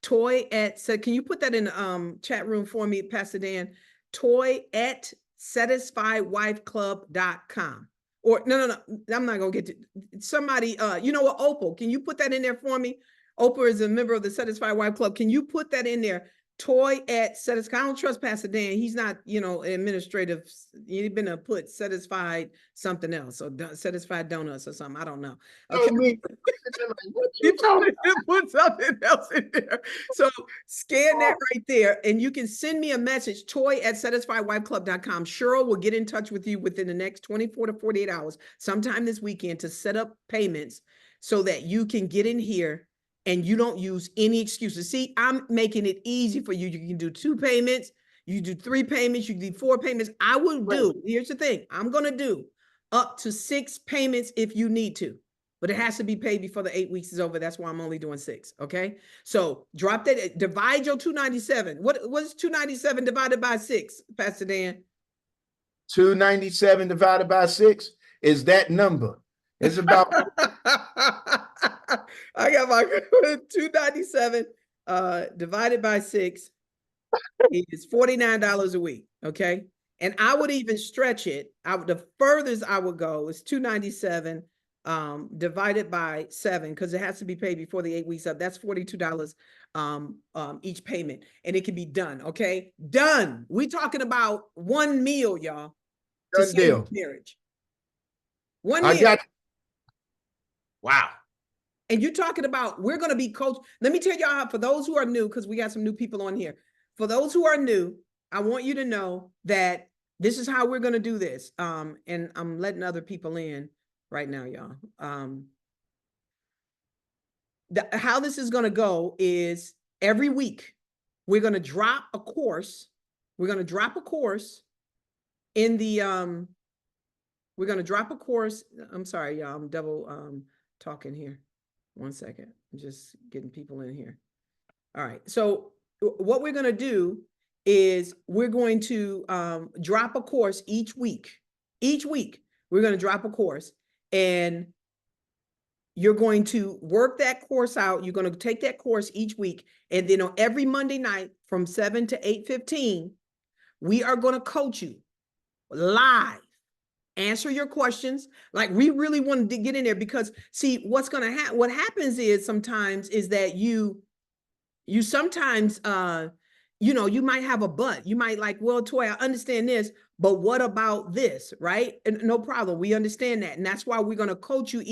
Can you put that in the chat room for me, Pastor Dan? toy@satisfiedwifeclub.com. Or no, I'm not gonna get to somebody. You know what, Opal? Can you put that in there for me? Opal is a member of the Satisfied Wife Club. Can you put that in there? Toy@satisfied. I don't trust Pastor Dan. He's not, administrative. He's been put satisfied something else, or satisfied donuts or something. I don't know. Okay. What you talking Put something else in there. So scan that right there, and you can send me a message, toy@satisfiedwifeclub.com. Cheryl will get in touch with you within the next 24 to 48 hours, sometime this weekend, to set up payments so that you can get in here and you don't use any excuses. See, I'm making it easy for you. You can do 2 payments, you do 3 payments, you can do 4 payments. I will do, here's the thing, I'm going to do up to 6 payments if you need to. But it has to be paid before the 8 weeks is over. That's why I'm only doing 6. Okay. So drop that, divide your 297. What's 297 divided by 6, Pastor Dan? 297 divided by 6 is that number. It's about I got my 297 divided by 6 is $49 a week. Okay. And I would even stretch it. The furthest I would go is 297 divided by 7, because it has to be paid before the 8 weeks up. That's $42 each payment, and it can be done. Okay, done. We talking about one meal, y'all. Done deal. Marriage. One I meal. got. Wow. And you're talking about, we're going to be coached. Let me tell y'all how, for those who are new, because we got some new people on here. For those who are new, I want you to know that this is how we're going to do this. And I'm letting other people in right now, y'all. How this is going to go is every week we're going to drop a course. We're going to drop a course in the we're going to drop a course. I'm sorry, y'all. I'm double talking here. One second. I'm just getting people in here. All right. So what we're going to do is we're going to drop a course each week. Each week we're going to drop a course, and you're going to work that course out. You're going to take that course each week. And then on every Monday night from 7 to 8:15, we are going to coach you live, answer your questions. Like, we really wanted to get in there, because see, what's going to happen, what happens is sometimes is that you sometimes, you might have a but. You might like, well, Toy, I understand this, but what about this, right? And no problem. We understand that. And that's why we're going to coach you.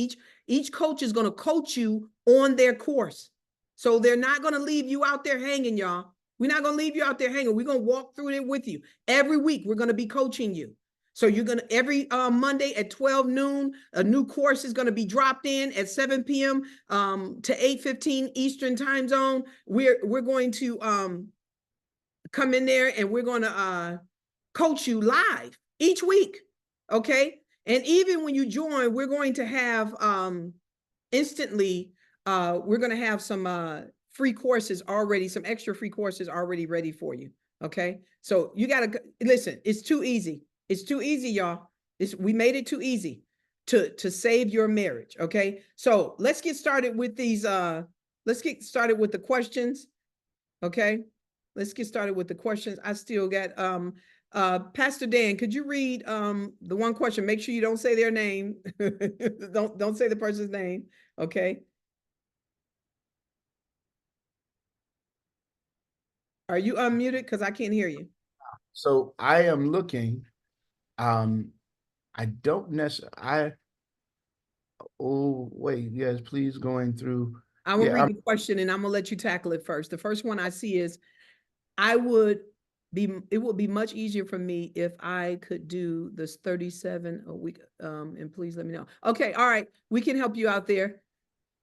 Each coach is going to coach you on their course. So they're not going to leave you out there hanging, y'all. We're not going to leave you out there hanging. We're going to walk through it with you. Every week, we're going to be coaching you. So you're going to, every Monday at 12 noon, a new course is going to be dropped in at 7 p.m. To 8:15 Eastern time zone. We're going to come in there, and we're going to coach you live each week. Okay. And even when you join, we're going to have instantly, we're going to have some free courses already, some extra free courses already ready for you. Okay. So you got to listen. It's too easy. It's too easy, y'all. We made it too easy to save your marriage. Okay. So let's get started with these. Let's get started with the questions. Okay. Let's get started with the questions. I still got Pastor Dan, could you read the one question? Make sure you don't say their name. Don't say the person's name. Okay. Are you unmuted? Because I can't hear you. So I am looking. I don't necessarily. Oh wait, yes, please, going through. I will read the question, and I'm gonna let you tackle it first. The first one I see is, it would be much easier for me if I could do this 37 a week. And please let me know. Okay, all right, we can help you out there.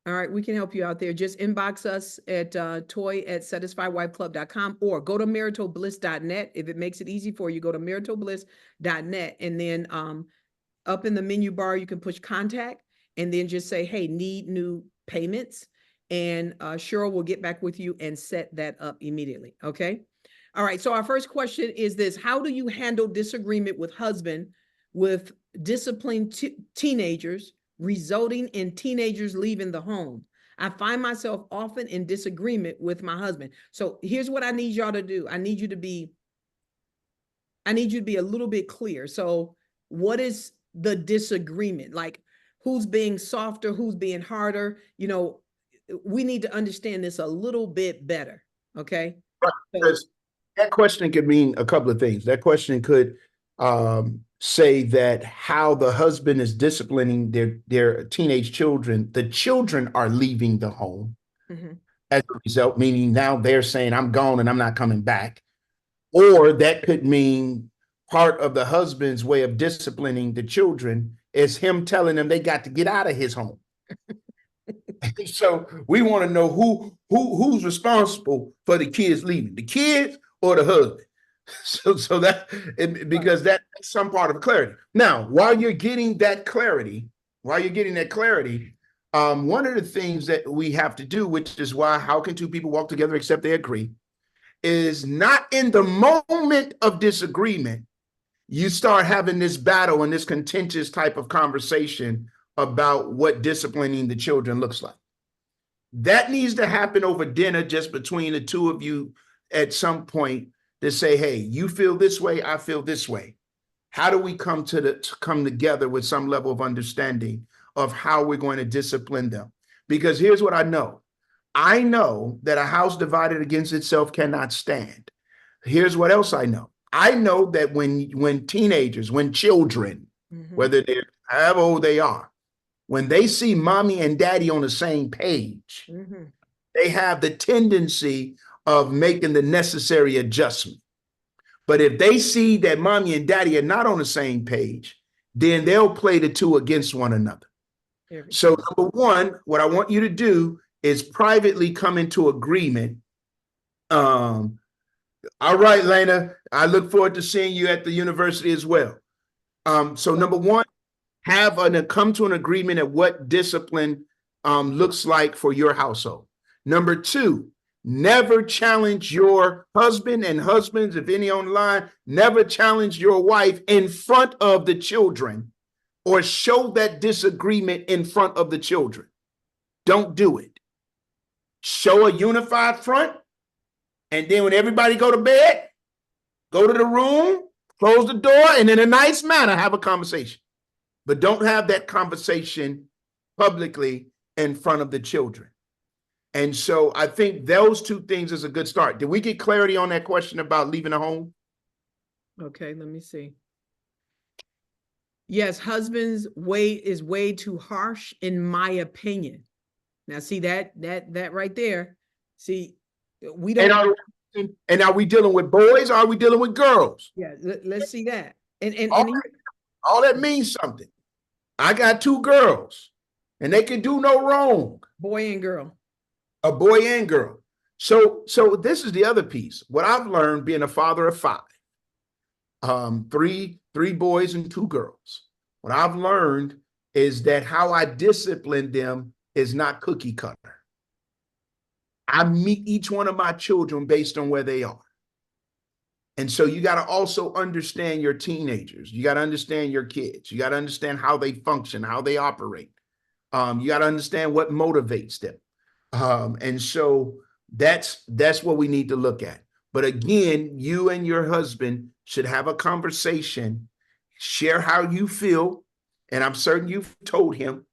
All right, we can help you out there. Just inbox us at toy@satisfiedwifeclub.com, or go to maritalbliss.net. If it makes it easy for you, go to maritalbliss.net, and then up in the menu bar, you can push contact, and then just say, hey, need new payments. And Cheryl will get back with you and set that up immediately. Okay. All right. So our first question is this: how do you handle disagreement with husband with disciplined teenagers resulting in teenagers leaving the home. I find myself often in disagreement with my husband. So here's what I need y'all to do. I need you to be a little bit clear. So what is the disagreement? Like, who's being softer, who's being harder? You know, we need to understand this a little bit better. Okay. Right, because that question could mean a couple of things. That question could say that how the husband is disciplining their teenage children, the children are leaving the home as a result, meaning now they're saying, I'm gone and I'm not coming back. Or that could mean part of the husband's way of disciplining the children is him telling them they got to get out of his home. So we want to know who's responsible for the kids leaving, the kids or the husband. So that because that's some part of clarity. Now, while you're getting that clarity, one of the things that we have to do, which is why how can two people walk together except they agree, is not in the moment of disagreement, you start having this battle and this contentious type of conversation about what disciplining the children looks like. That needs to happen over dinner just between the two of you at some point to say, hey, you feel this way, I feel this way. How do we come together with some level of understanding of how we're going to discipline them? Because here's what I know. I know that a house divided against itself cannot stand. Here's what else I know. I know that when teenagers, when children, whether they're however old they are, when they see mommy and daddy on the same page, they have the tendency of making the necessary adjustment. But if they see that mommy and daddy are not on the same page, then they'll play the two against one another. So number one, what I want you to do is privately come into agreement. All right, Lena, I look forward to seeing you at the university as well. So number one, come to an agreement at what discipline looks like for your household. Number two, never challenge your husband, and husbands, if any on the line, never challenge your wife in front of the children or show that disagreement in front of the children. Don't do it. Show a unified front, and then when everybody go to bed, go to the room, close the door, and in a nice manner, have a conversation. But don't have that conversation publicly in front of the children. And so I think those two things is a good start. Did we get clarity on that question about leaving the home? Okay, let me see. Yes, husband's way is way too harsh, in my opinion. Now, see that right there. See, we don't. And are we dealing with boys or are we dealing with girls? Yeah, let's see that. And all that means something. I got two girls, and they can do no wrong. Boy and girl. A boy and girl. So this is the other piece. What I've learned being a father of five, three boys and two girls. What I've learned is that how I discipline them is not cookie cutter. I meet each one of my children based on where they are. And so you got to also understand your teenagers. You got to understand your kids. You got to understand how they function, how they operate. You got to understand what motivates them. And so that's what we need to look at. But again, you and your husband should have a conversation, share how you feel, and I'm certain you've told him,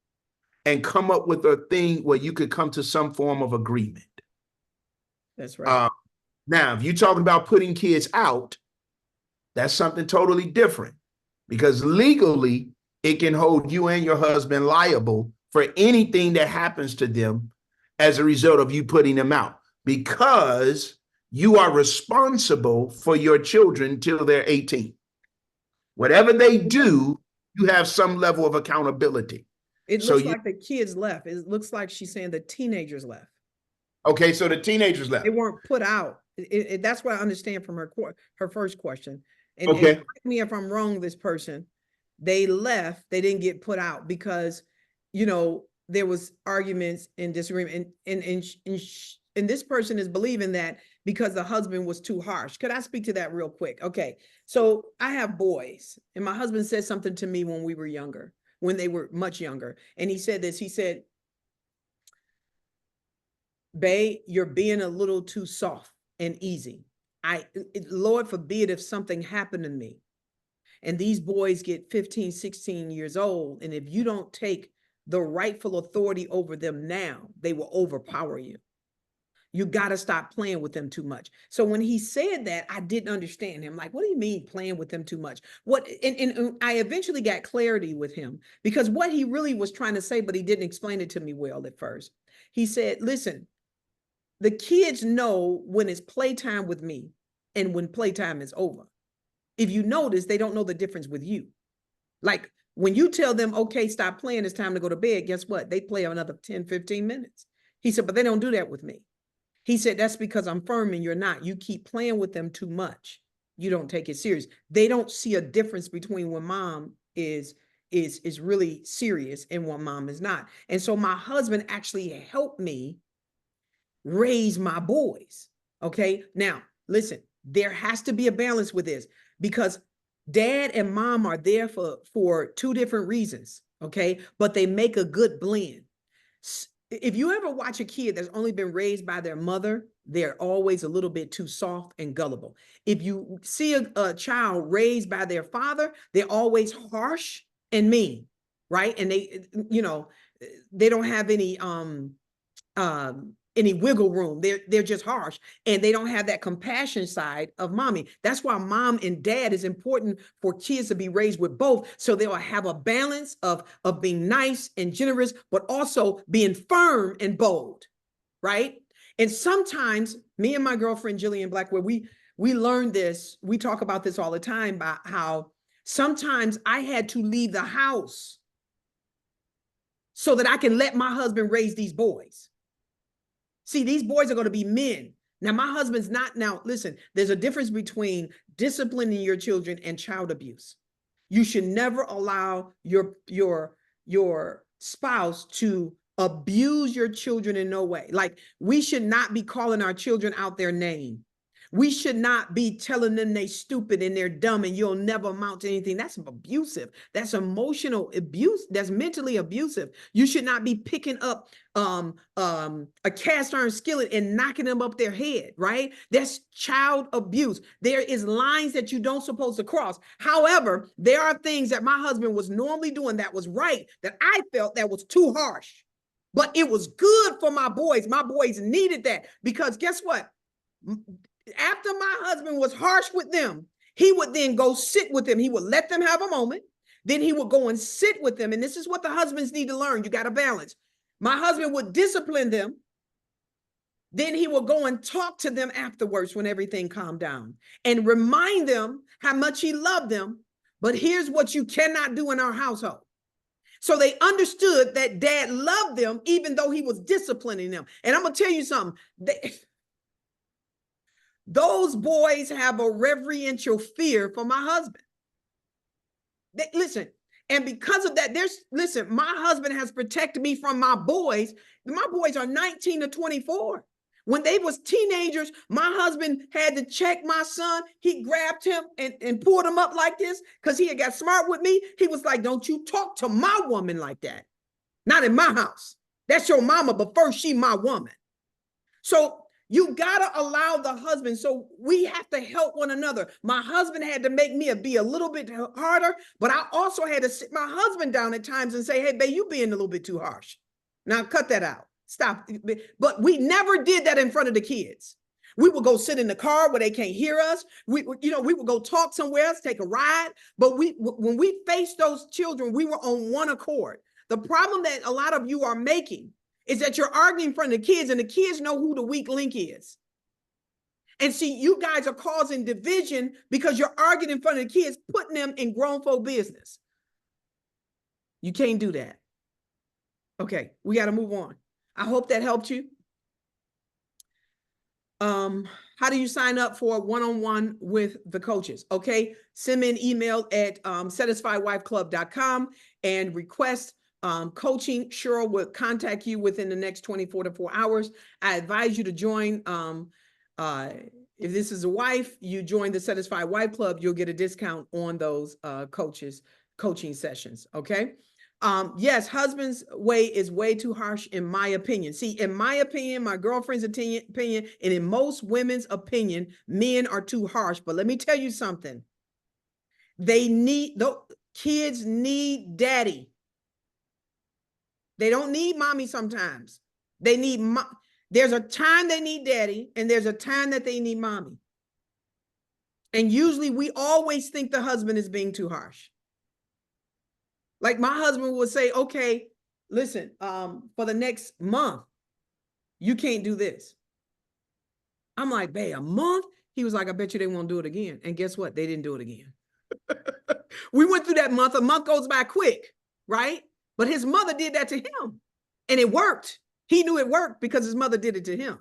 and come up with a thing where you could come to some form of agreement. That's right. Now, if you're talking about putting kids out, that's something totally different, because legally it can hold you and your husband liable for anything that happens to them as a result of you putting them out, because you are responsible for your children till they're 18. Whatever they do, you have some level of accountability. It looks like the kids left. It looks like she's saying the teenagers left. Okay, so the teenagers left. They weren't put out. That's what I understand from her first question. And, okay. And correct me if I'm wrong, this person, they left, they didn't get put out because, you know, there was arguments and disagreement, and this person is believing that because the husband was too harsh. Could I speak to that real quick? Okay, so I have boys, and my husband said something to me when we were younger. when they were much younger. And he said this, he said, "Bae, you're being a little too soft and easy. Lord forbid if something happened to me and these boys get 15, 16 years old. And if you don't take the rightful authority over them now, they will overpower you. You got to stop playing with them too much." So when he said that, I didn't understand him. Like, what do you mean playing with them too much? And I eventually got clarity with him, because what he really was trying to say, but he didn't explain it to me well at first. He said, listen, the kids know when it's playtime with me and when playtime is over. If you notice, they don't know the difference with you. Like when you tell them, okay, stop playing, it's time to go to bed, guess what? They play another 10, 15 minutes. He said, but they don't do that with me. He said, that's because I'm firm and you're not. You keep playing with them too much. You don't take it serious. They don't see a difference between when mom is really serious and when mom is not. And so my husband actually helped me raise my boys. Okay. Now, listen, there has to be a balance with this, because dad and mom are there for two different reasons. Okay. But they make a good blend. If you ever watch a kid that's only been raised by their mother, they're always a little bit too soft and gullible. If you see a child raised by their father, they're always harsh and mean, right? And they don't have any wiggle room. They're just harsh, and they don't have that compassion side of mommy. That's why mom and dad is important for kids to be raised with both, so they'll have a balance of being nice and generous, but also being firm and bold, right? And sometimes me and my girlfriend Jillian Blackwell, we learned this. We talk about this all the time about how sometimes I had to leave the house so that I can let my husband raise these boys. See, these boys are going to be men. Now, my husband's not. Now, listen, there's a difference between disciplining your children and child abuse. You should never allow your spouse to abuse your children in no way. Like, we should not be calling our children out their name. We should not be telling them they stupid and they're dumb and you'll never amount to anything. That's abusive. That's emotional abuse. That's mentally abusive. You should not be picking up a cast iron skillet and knocking them up their head, right? That's child abuse. There is lines that you don't supposed to cross. However, there are things that my husband was normally doing that was right, that I felt that was too harsh. But it was good for my boys. My boys needed that, because guess what? After my husband was harsh with them, he would then go sit with them. He would let them have a moment. Then he would go and sit with them. And this is what the husbands need to learn. You got to balance. My husband would discipline them. Then he would go and talk to them afterwards when everything calmed down and remind them how much he loved them. But here's what you cannot do in our household. So they understood that dad loved them, even though he was disciplining them. And I'm going to tell you something. Those boys have a reverential fear for my husband. Listen, and because of that, listen, my husband has protected me from my boys. My boys are 19 to 24. When they was teenagers, my husband had to check my son. He grabbed him and pulled him up like this because he had got smart with me. He was like, don't you talk to my woman like that. Not in my house. That's your mama, but first she my woman. So you got to allow the husband. So we have to help one another. My husband had to make me be a little bit harder, but I also had to sit my husband down at times and say, hey, babe, you being a little bit too harsh. Now cut that out. Stop. But we never did that in front of the kids. We would go sit in the car where they can't hear us. We would go talk somewhere else, take a ride. But when we faced those children, we were on one accord. The problem that a lot of you are making is that you're arguing in front of the kids, and the kids know who the weak link is. And see, you guys are causing division because you're arguing in front of the kids, putting them in grown folk business. You can't do that. Okay, we got to move on. I hope that helped you. How do you sign up for one-on-one with the coaches? Okay, send me an email at satisfiedwifeclub.com and request coaching. Cheryl will contact you within the next 24 to 4 hours. I advise you to join. If this is a wife, you join the Satisfied Wife Club, you'll get a discount on those coaching sessions. Okay. Yes, husband's way is way too harsh in my opinion. See, in my opinion, my girlfriend's opinion, and in most women's opinion, men are too harsh. But let me tell you something. The kids need daddy. They don't need mommy sometimes. They need there's a time they need daddy, and there's a time that they need mommy. And usually we always think the husband is being too harsh. Like my husband would say, okay, listen, for the next month, you can't do this. I'm like, babe, a month? He was like, I bet you they won't do it again. And guess what? They didn't do it again. We went through that month. A month goes by quick, right? But his mother did that to him. And it worked. He knew it worked because his mother did it to him.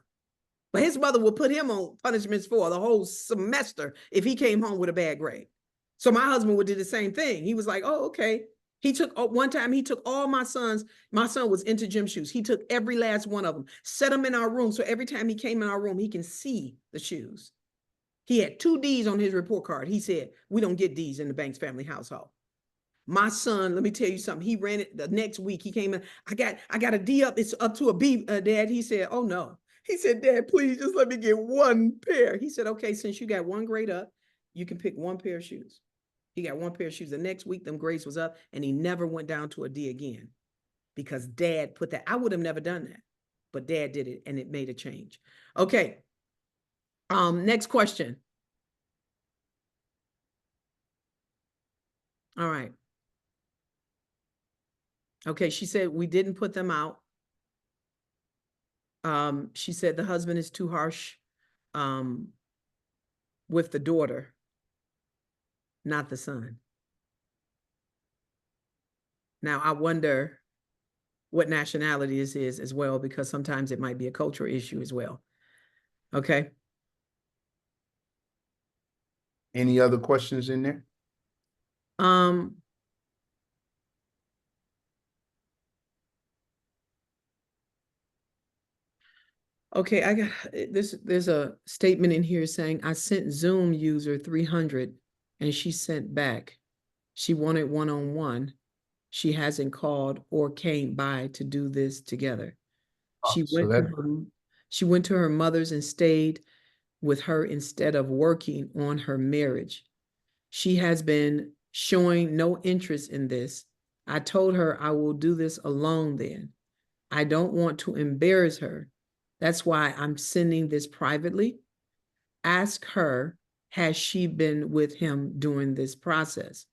But his mother would put him on punishments for the whole semester if he came home with a bad grade. So my husband would do the same thing. He was like, oh, okay. He took, one time he took all my son was into gym shoes. He took every last one of them, set them in our room. So every time he came in our room, he can see the shoes. He had 2 D's on his report card. He said, we don't get D's in the Banks family household. My son, let me tell you something. He ran it the next week. He came in, I got a D up. It's up to a B, Dad. He said, oh no. He said, Dad, please just let me get 1 pair. He said, okay, since you got 1 grade up, you can pick 1 pair of shoes. He got 1 pair of shoes. The next week, them grades was up, and he never went down to a D again because Dad put that. I would have never done that, but Dad did it, and it made a change. Okay. Next question. All right. Okay, she said we didn't put them out. She said the husband is too harsh with the daughter, not the son. Now, I wonder what nationality this is as well, because sometimes it might be a cultural issue as well. Okay. Any other questions in there? Okay, I got this. There's a statement in here saying I sent Zoom user 300 and she sent back. She wanted one-on-one. She hasn't called or came by to do this together. She went to her mother's and stayed with her instead of working on her marriage. She has been showing no interest in this. I told her I will do this alone then. I don't want to embarrass her. That's why I'm sending this privately. Ask her, has she been with him during this process?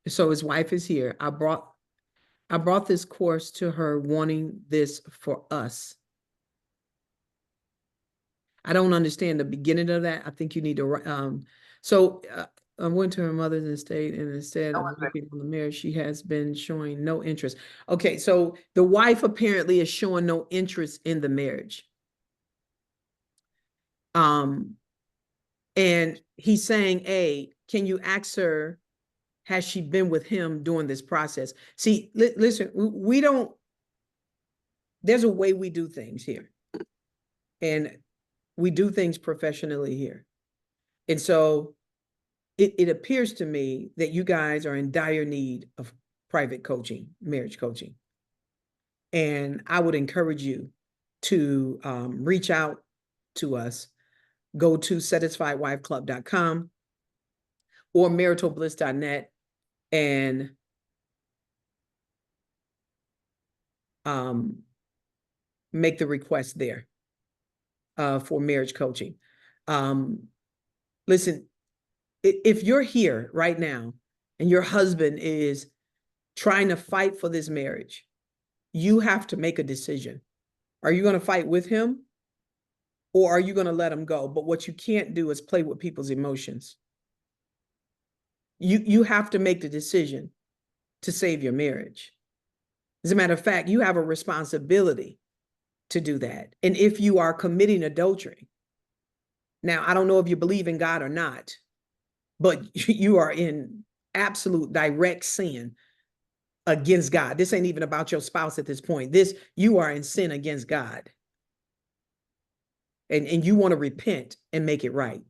So his wife is here. I brought this course to her wanting this for us. I don't understand the beginning of that. I think you need to, I went to her mother's estate and instead of working on the marriage, she has been showing no interest. Okay, so the wife apparently is showing no interest in the marriage. And he's saying, hey, can you ask her, has she been with him during this process? See, listen, we don't, there's a way we do things here. And we do things professionally here. And so it appears to me that you guys are in dire need of private coaching, marriage coaching. And I would encourage you to reach out to us. Go to satisfiedwifeclub.com or maritalbliss.net and make the request there for marriage coaching. Listen, if you're here right now and your husband is trying to fight for this marriage, you have to make a decision. Are you going to fight with him or are you going to let him go? But what you can't do is play with people's emotions. You have to make the decision to save your marriage. As a matter of fact, you have a responsibility to do that. And if you are committing adultery, now, I don't know if you believe in God or not, but you are in absolute direct sin against God. This ain't even about your spouse at this point. You are in sin against God. And you want to repent and make it right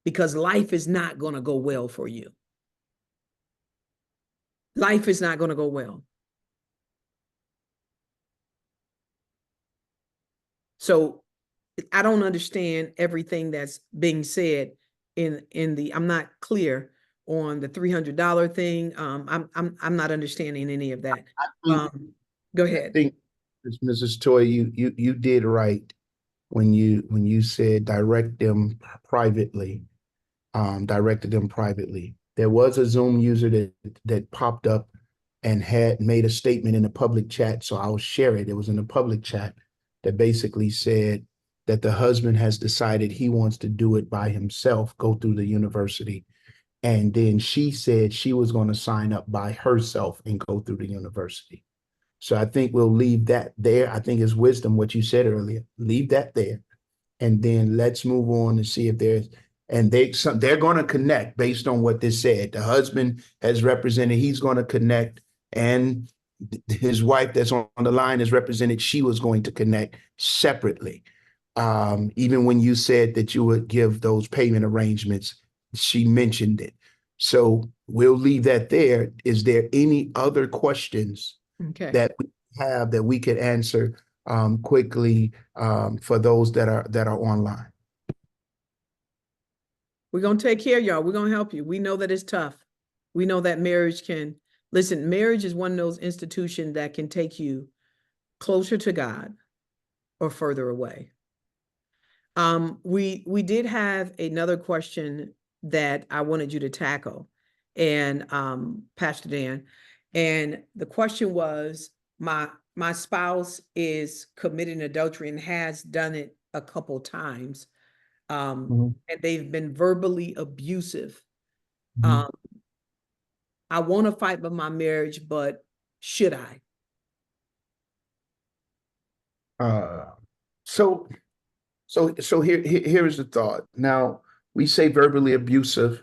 because life is not going to go well for you. life is not going to go well. So I don't understand everything that's being said in the, I'm not clear on the $300 thing. I'm not understanding any of that. Go I ahead. think, Mrs. Toy, you did right when you said direct them privately. Directed them privately. There was a Zoom user that popped up and had made a statement in the public chat, so I'll share it. It was in the public chat that basically said that the husband has decided he wants to do it by himself, go through the university. And then she said she was going to sign up by herself and go through the university. So I think we'll leave that there. I think it's wisdom what you said earlier. Leave that there. And then let's move on and see if there's, and they're going to connect based on what this said. The husband has represented, he's going to connect, and his wife that's on the line is represented, she was going to connect separately. Even when you said that you would give those payment arrangements, she mentioned it. So we'll leave that there. Is there any other questions that we have that we could answer quickly for those that are online? We're going to take care of y'all. We're going to help you. We know that it's tough. We know that marriage can, listen, marriage is one of those institutions that can take you closer to God or further away. We did have another question that I wanted you to tackle, and Pastor Dan, and the question was, my spouse is committing adultery and has done it a couple times, and they've been verbally abusive. I want to fight for my marriage, but should I? So here is the thought. Now, we say verbally abusive.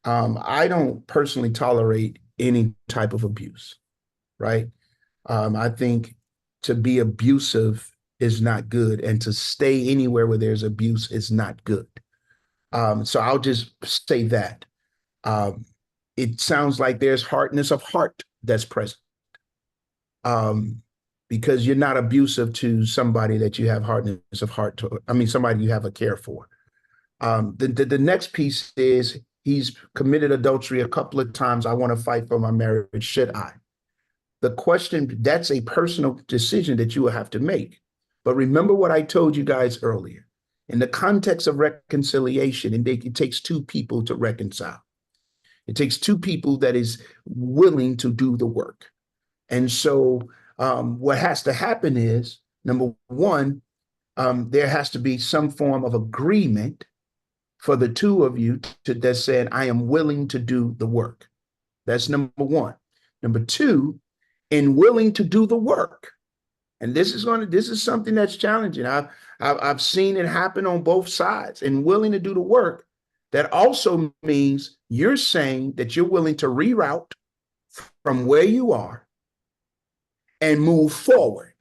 I don't personally tolerate any type of abuse, right? I think to be abusive is not good, and to stay anywhere where there's abuse is not good. So I'll just say that. It sounds like there's hardness of heart that's present. Because you're not abusive to somebody that you have hardness of heart to, I mean, somebody you have a care for. The next piece is he's committed adultery a couple of times. I want to fight for my marriage. Should I? The question, that's a personal decision that you will have to make. But remember what I told you guys earlier. In the context of reconciliation, it takes two people to reconcile. It takes two people that is willing to do the work. And so what has to happen is, number one, there has to be some form of agreement for the two of you that said, I am willing to do the work. That's number one. Number two, in willing to do the work. And this is something that's challenging. I've seen it happen on both sides. And willing to do the work, that also means you're saying that you're willing to reroute from where you are and move forward.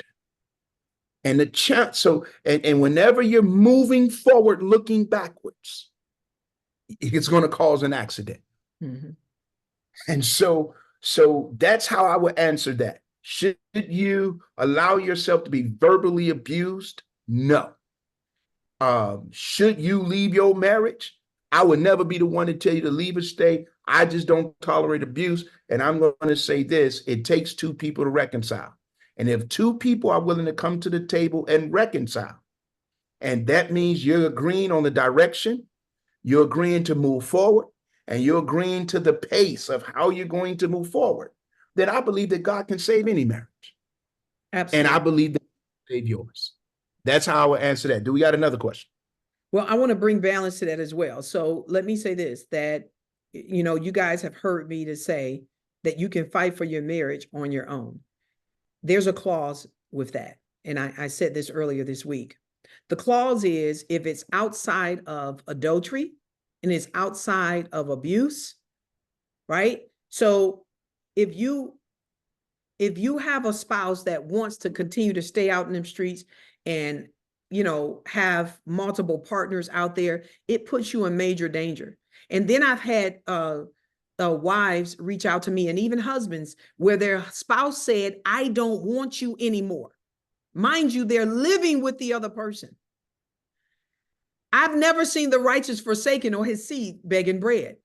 And the chance, and whenever you're moving forward, looking backwards, it's going to cause an accident. And so that's how I would answer that. Should you allow yourself to be verbally abused? No. Should you leave your marriage? I would never be the one to tell you to leave or stay. I just don't tolerate abuse. And I'm going to say this, it takes two people to reconcile. And if two people are willing to come to the table and reconcile, and that means you're agreeing on the direction, you're agreeing to move forward, and you're agreeing to the pace of how you're going to move forward, then I believe that God can save any marriage. Absolutely. And I believe that He can save yours. That's how I would answer that. Do we got another question? Well, I want to bring balance to that as well. So let me say this, that, you guys have heard me to say that you can fight for your marriage on your own. There's a clause with that. And I said this earlier this week. The clause is, if it's outside of adultery and it's outside of abuse, right? So if you have a spouse that wants to continue to stay out in the streets and, have multiple partners out there, it puts you in major danger. And then I've had wives reach out to me, and even husbands, where their spouse said, I don't want you anymore. Mind you, they're living with the other person. I've never seen the righteous forsaken or his seed begging bread.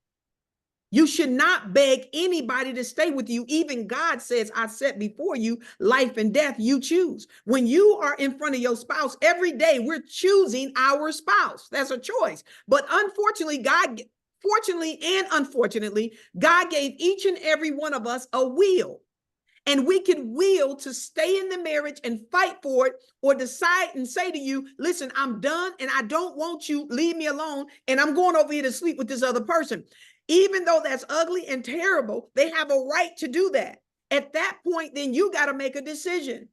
You should not beg anybody to stay with you. Even God says, I set before you life and death, you choose. When you are in front of your spouse every day, we're choosing our spouse. That's a choice. But unfortunately, fortunately and unfortunately, God gave each and every one of us a will. And we can will to stay in the marriage and fight for it, or decide and say to you, listen, I'm done and I don't want you, leave me alone, and I'm going over here to sleep with this other person. Even though that's ugly and terrible, they have a right to do that. At that point, then you got to make a decision.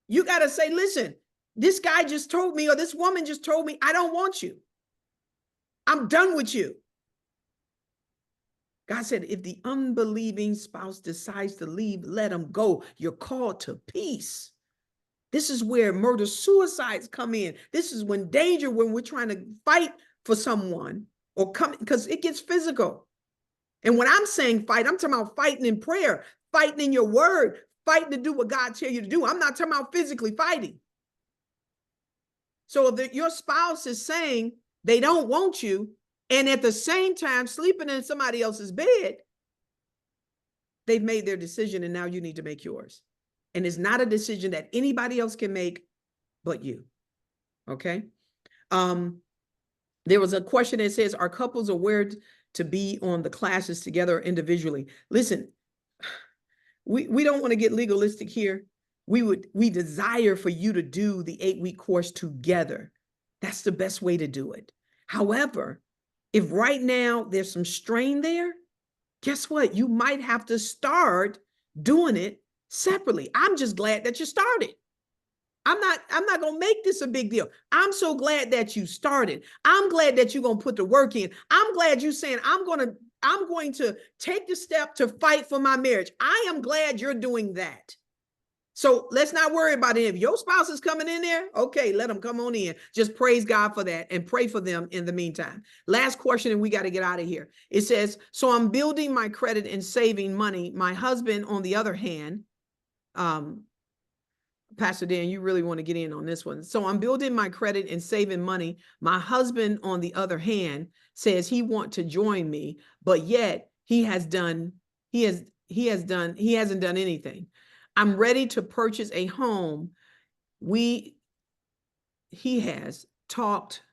You got to say, listen, this guy just told me, or this woman just told me, I don't want you. I'm done with you. God said, if the unbelieving spouse decides to leave, let them go. You're called to peace. This is where murder suicides come in. This is when danger, when we're trying to fight for someone or come, because it gets physical. And when I'm saying fight, I'm talking about fighting in prayer, fighting in your word, fighting to do what God tells you to do. I'm not talking about physically fighting. So if your spouse is saying they don't want you, and at the same time sleeping in somebody else's bed, they've made their decision, and now you need to make yours. And it's not a decision that anybody else can make but you. Okay. There was a question that says, are couples aware to be on the classes together or individually? Listen, we don't want to get legalistic here. We desire for you to do the 8-week course together. That's the best way to do it. However, if right now there's some strain there, guess what? You might have to start doing it separately. I'm just glad that you started. I'm not going to make this a big deal. I'm so glad that you started. I'm glad that you're going to put the work in. I'm glad you're saying, I'm going to take the step to fight for my marriage. I am glad you're doing that. So let's not worry about it. If your spouse is coming in there, okay, let them come on in. Just praise God for that and pray for them in the meantime. Last question, and we got to get out of here. It says, so I'm building my credit and saving money. My husband, on the other hand, Pastor Dan, you really want to get in on this one. So I'm building my credit and saving money. My husband, on the other hand, says he wants to join me, but yet he hasn't done anything. I'm ready to purchase a home. He has talked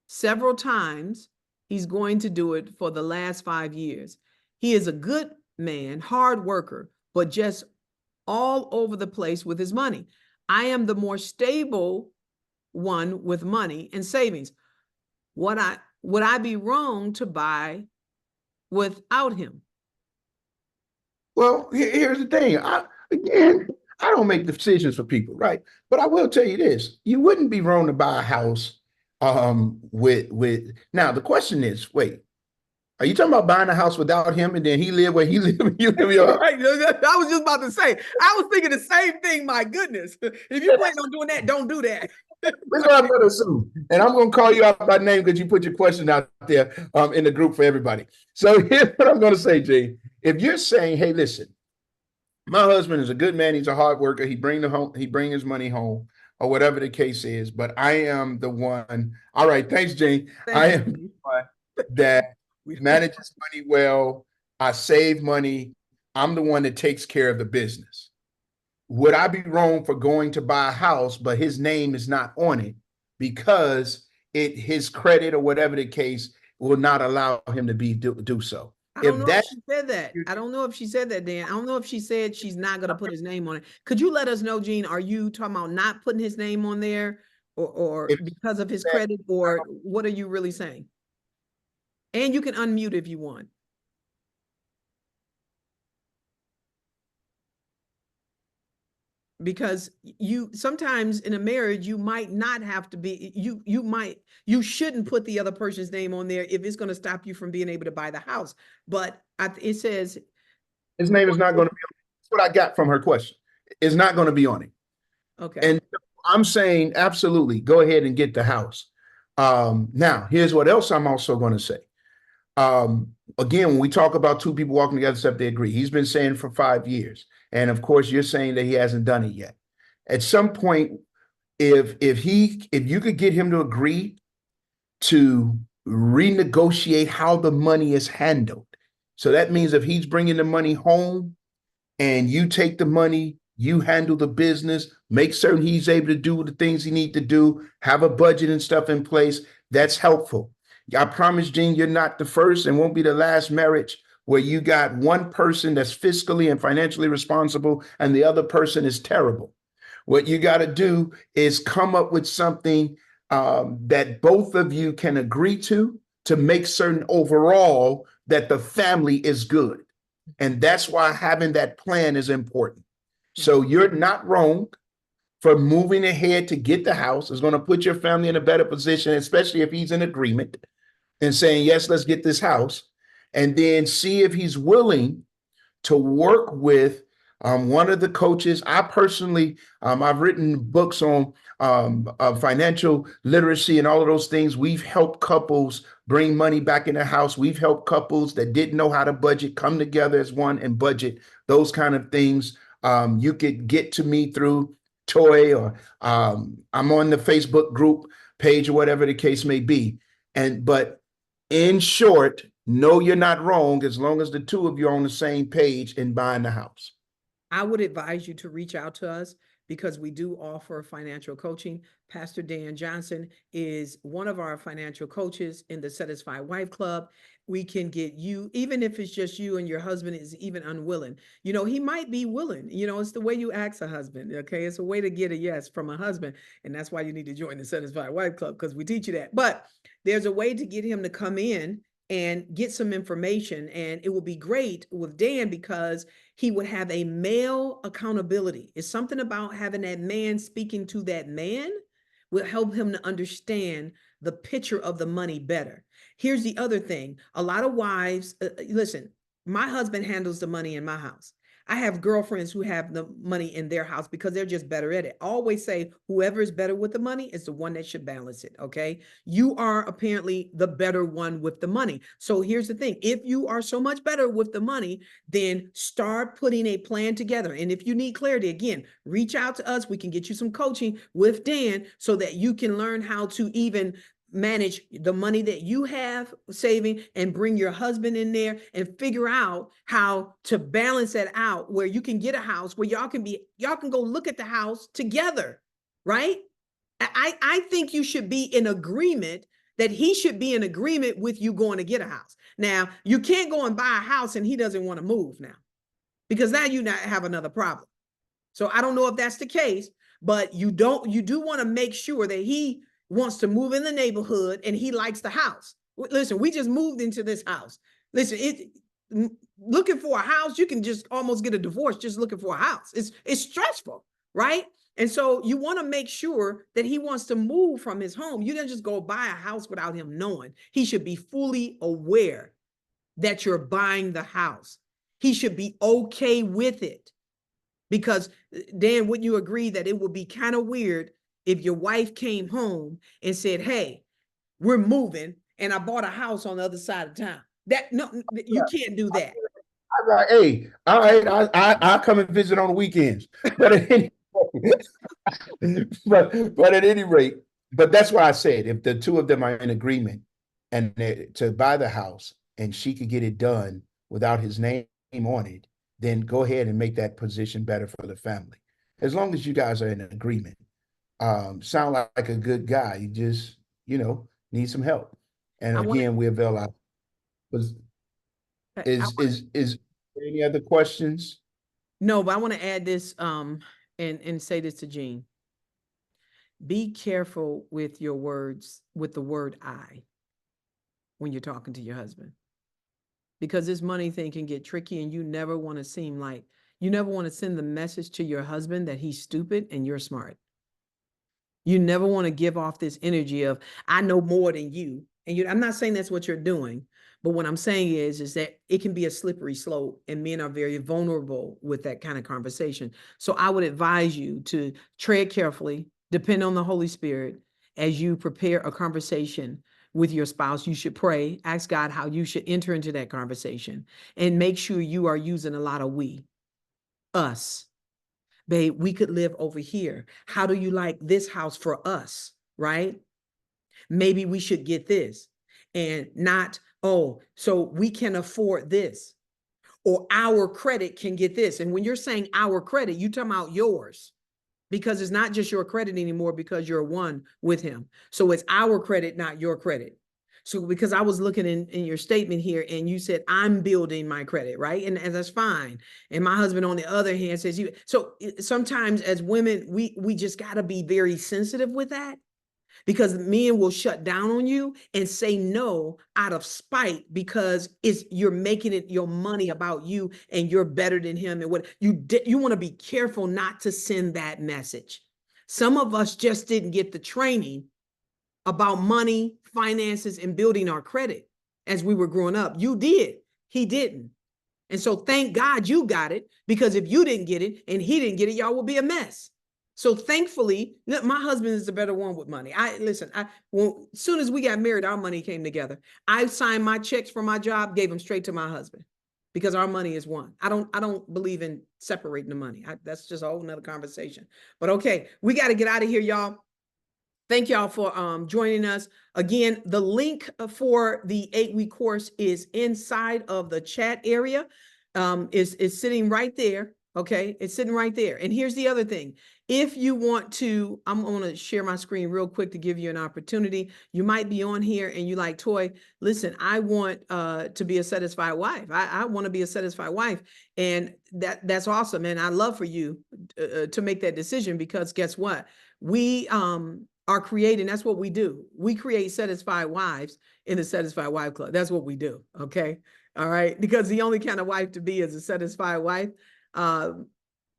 several times. He's going to do it for the last 5 years. He is a good man, hard worker, but just all over the place with his money. I am the more stable one with money and savings. Would I be wrong to buy without him? Well, here's the thing. Again, I don't make decisions for people, right? But I will tell you this: you wouldn't be wrong to buy a house. With now the question is, wait, are you talking about buying a house without him and then he live where he live and you live your Right. I was just about to say, I was thinking the same thing. My goodness. If you plan on doing that, don't do that. That's what I'm going to assume. And I'm going to call you out by name because you put your question out there in the group for everybody. So here's what I'm going to say, Jay. If you're saying, hey, listen, my husband is a good man. He's a hard worker. He bring his money home, or whatever the case is. But I am the one. All right. Thanks, Jane. I am the one that manages money well. I save money. I'm the one that takes care of the business. Would I be wrong for going to buy a house, but his name is not on it because his credit or whatever the case will not allow him to do so? I don't know if she said that. I don't know if she said that, Dan. I don't know if she said she's not going to put his name on it. Could you let us know, Gene? Are you talking about not putting his name on there, or because of his credit, or what are you really saying? And you can unmute if you want. Because you sometimes in a marriage, you might not have to be, you shouldn't put the other person's name on there if it's going to stop you from being able to buy the house. But it says his name is not going to be on it. That's what I got from her question. It's not going to be on it. Okay. And I'm saying, absolutely, go ahead and get the house. Now, here's what else I'm also going to say. Again, when we talk about two people walking together except they agree, he's been saying for 5 years. And of course, you're saying that he hasn't done it yet. At some point, if you could get him to agree to renegotiate how the money is handled. So that means if he's bringing the money home and you take the money, you handle the business, make certain he's able to do the things he needs to do, have a budget and stuff in place, that's helpful. I promise, Gene, you're not the first and won't be the last marriage where you got one person that's fiscally and financially responsible and the other person is terrible. What you got to do is come up with something that both of you can agree to make certain overall that the family is good. And that's why having that plan is important. So you're not wrong for moving ahead to get the house. It's going to put your family in a better position, especially if he's in agreement and saying, yes, let's get this house. And then see if he's willing to work with one of the coaches. I personally, I've written books on financial literacy and all of those things. We've helped couples bring money back in the house. We've helped couples that didn't know how to budget come together as one and budget, those kind of things. You could get to me through Toy, or I'm on the Facebook group page or whatever the case may be. But in short, no, you're not wrong as long as the two of you are on the same page in buying the house. I would advise you to reach out to us because we do offer financial coaching. Pastor Dan Johnson is one of our financial coaches in the Satisfied Wife Club. We can get you, even if it's just you and your husband is even unwilling. He might be willing. It's the way you ask a husband, okay? It's a way to get a yes from a husband. And that's why you need to join the Satisfied Wife Club, because we teach you that. But there's a way to get him to come in and get some information. And it will be great with Dan because he would have a male accountability. It's something about having that man speaking to that man will help him to understand the picture of the money better. Here's the other thing. A lot of wives, listen, my husband handles the money in my house. I have girlfriends who have the money in their house because they're just better at it. I always say whoever is better with the money is the one that should balance it, okay? You are apparently the better one with the money. So here's the thing. If you are so much better with the money, then start putting a plan together. And if you need clarity, again, reach out to us. We can get you some coaching with Dan so that you can learn how to even manage the money that you have saving and bring your husband in there and figure out how to balance that out where you can get a house where y'all can go look at the house together, right? I think you should be in agreement that he should be in agreement with you going to get a house. Now, you can't go and buy a house and he doesn't want to move now, because now you have another problem. So I don't know if that's the case, but you do want to make sure that he wants to move in the neighborhood and he likes the house. Listen, we just moved into this house. Listen, looking for a house, you can just almost get a divorce just looking for a house. It's stressful, right? And so you want to make sure that he wants to move from his home. You don't just go buy a house without him knowing. He should be fully aware that you're buying the house. He should be okay with it. Because Dan, wouldn't you agree that it would be kind of weird if your wife came home and said, hey, we're moving and I bought a house on the other side of town? You can't do that. I'm like, hey, all right, I'll come and visit on the weekends. But at any rate, but that's why I said if the two of them are in agreement and to buy the house and she could get it done without his name on it, then go ahead and make that position better for the family. As long as you guys are in agreement. Sound like a good guy. You just, need some help. And again, we avail our. Is there any other questions? No, but I want to add this and say this to Gene. Be careful with your words, with the word I, when you're talking to your husband. Because this money thing can get tricky and you never want to send the message to your husband that he's stupid and you're smart. You never want to give off this energy of, I know more than you. And I'm not saying that's what you're doing, but what I'm saying is that it can be a slippery slope and men are very vulnerable with that kind of conversation. So I would advise you to tread carefully, depend on the Holy Spirit as you prepare a conversation with your spouse, you should pray, ask God how you should enter into that conversation, and make sure you are using a lot of we, us. Babe, we could live over here. How do you like this house for us, right? Maybe we should get this, and not, oh, so we can afford this, or our credit can get this. And when you're saying our credit, you talking about yours, because it's not just your credit anymore because you're one with him. So it's our credit, not your credit. So because I was looking in your statement here and you said, I'm building my credit, right? And that's fine. And my husband, on the other hand, says you. So sometimes as women, we just got to be very sensitive with that, because men will shut down on you and say no out of spite, because you're making it your money about you and you're better than him. And what you want to be careful not to send that message. Some of us just didn't get the training about money, finances, and building our credit as we were growing up. You did, he didn't. And so thank God you got it, because if you didn't get it and he didn't get it, y'all would be a mess. So thankfully, my husband is the better one with money. As soon as we got married, our money came together. I signed my checks for my job, gave them straight to my husband, because our money is one. I don't believe in separating the money. That's just a whole nother conversation. But okay, we got to get out of here, y'all. Thank y'all for joining us. Again, the link for the 8-week course is inside of the chat area. Is sitting right there. Okay, it's sitting right there. And here's the other thing. If you want to, I'm going to share my screen real quick to give you an opportunity. You might be on here and you like, Toy, listen, I want to be a satisfied wife. I want to be a satisfied wife. And that's awesome. And I love for you to make that decision, because guess what? We are creating, that's what we do. We create satisfied wives in the Satisfied Wife Club. That's what we do. Okay. All right. Because the only kind of wife to be is a satisfied wife.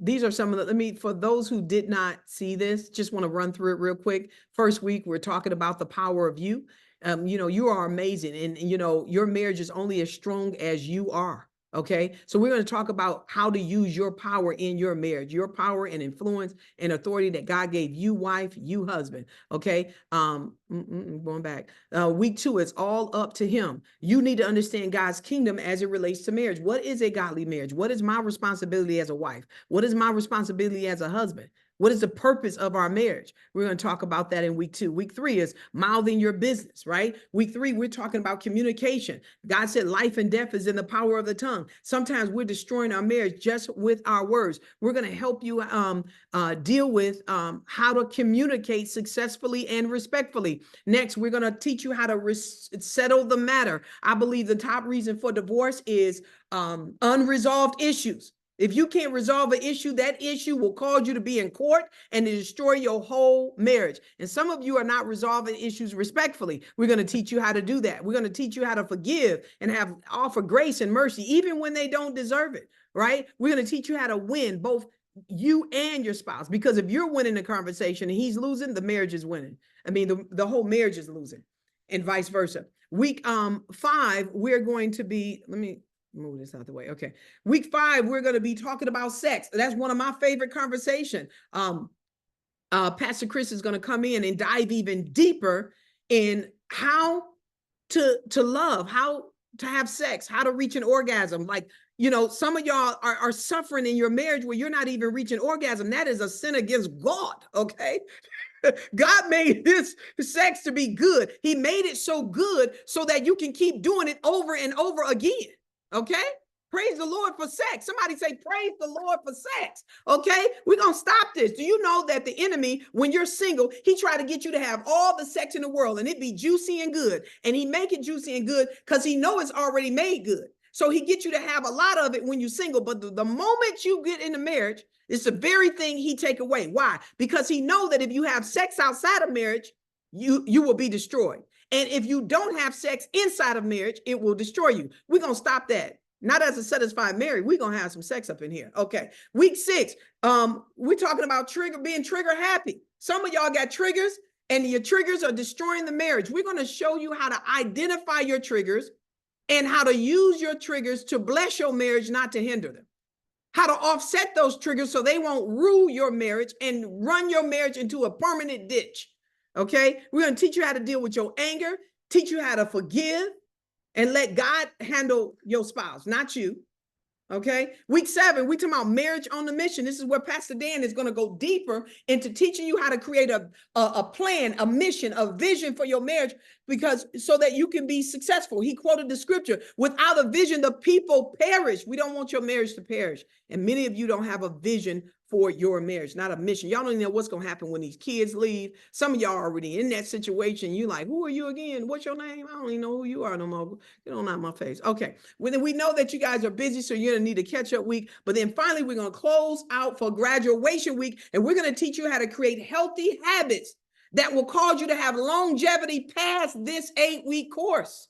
These are some of the, for those who did not see this, just want to run through it real quick. First week, we're talking about the power of you. You are amazing. And, your marriage is only as strong as you are. Okay. So we're going to talk about how to use your power in your marriage, your power and influence and authority that God gave you, wife, you husband. Okay. Going back, week 2, it's all up to him. You need to understand God's kingdom as it relates to marriage. What is a godly marriage? What is my responsibility as a wife? What is my responsibility as a husband? What is the purpose of our marriage? We're going to talk about that in week 2. Week 3 is mouthing your business, right? Week 3, we're talking about communication. God said life and death is in the power of the tongue. Sometimes we're destroying our marriage just with our words. We're going to help you deal with how to communicate successfully and respectfully. Next, we're going to teach you how to settle the matter. I believe the top reason for divorce is unresolved issues. If you can't resolve an issue, that issue will cause you to be in court and to destroy your whole marriage. And some of you are not resolving issues respectfully. We're going to teach you how to do that. We're going to teach you how to forgive and offer grace and mercy, even when they don't deserve it, right? We're going to teach you how to win, both you and your spouse, because if you're winning the conversation and he's losing, the marriage is winning. I mean, the whole marriage is losing, and vice versa. Week 5, we're going to be, let me move this out the way. Okay. Week 5, we're going to be talking about sex. That's one of my favorite conversations. Pastor Chris is going to come in and dive even deeper in how to love, how to have sex, how to reach an orgasm. Like, some of y'all are suffering in your marriage where you're not even reaching orgasm. That is a sin against God. Okay. God made this sex to be good. He made it so good so that you can keep doing it over and over again. Okay. Praise the Lord for sex. Somebody say, praise the Lord for sex. Okay. We're going to stop this. Do you know that the enemy, when you're single, he try to get you to have all the sex in the world and it be juicy and good. And he make it juicy and good because he know it's already made good. So he gets you to have a lot of it when you're single. But the moment you get into marriage, it's the very thing he take away. Why? Because he know that if you have sex outside of marriage, you will be destroyed. And if you don't have sex inside of marriage, it will destroy you. We're going to stop that. Not as a satisfied married. We're going to have some sex up in here. Okay. Week 6, we're talking about being trigger happy. Some of y'all got triggers and your triggers are destroying the marriage. We're going to show you how to identify your triggers and how to use your triggers to bless your marriage, not to hinder them. How to offset those triggers so they won't rule your marriage and run your marriage into a permanent ditch. Okay. We're going to teach you how to deal with your anger, teach you how to forgive, and let God handle your spouse, not you. Okay. Week 7, we talking about marriage on the mission. This is where Pastor Dan is going to go deeper into teaching you how to create a plan, a mission, a vision for your marriage, because so that you can be successful. He quoted the scripture, without a vision, the people perish. We don't want your marriage to perish. And many of you don't have a vision for your marriage, not a mission. Y'all don't even know what's going to happen when these kids leave. Some of y'all are already in that situation. You like, who are you again? What's your name? I don't even know who you are no more. Get on out of my face. Okay. Well, we know that you guys are busy, so you're going to need a catch-up week. But then finally, we're going to close out for graduation week, and we're going to teach you how to create healthy habits that will cause you to have longevity past this 8-week course.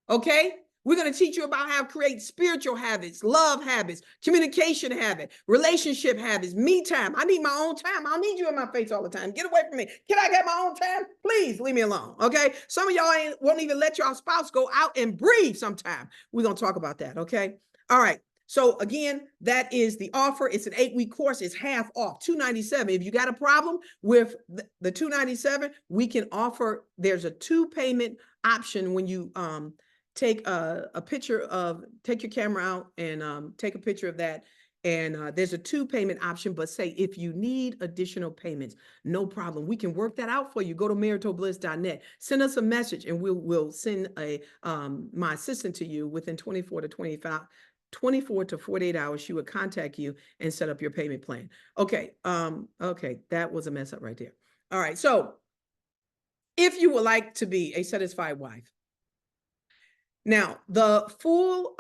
Okay? We're going to teach you about how to create spiritual habits, love habits, communication habits, relationship habits, me time. I need my own time. I don't need you in my face all the time. Get away from me. Can I get my own time? Please leave me alone. Okay. Some of y'all won't even let your spouse go out and breathe sometime. We're going to talk about that. Okay. All right. So again, that is the offer. It's an 8-week course. It's half off, $297. If you got a problem with the $297, we can offer, there's a 2-payment option when you, take a picture of, take your camera out and take a picture of that. And there's a 2-payment option, but say, if you need additional payments, no problem. We can work that out for you. Go to maritalbliss.net, send us a message, and we'll send my assistant to you within 24 to 48 hours. She would contact you and set up your payment plan. Okay. Okay. That was a mess up right there. All right. So if you would like to be a satisfied wife, now, the full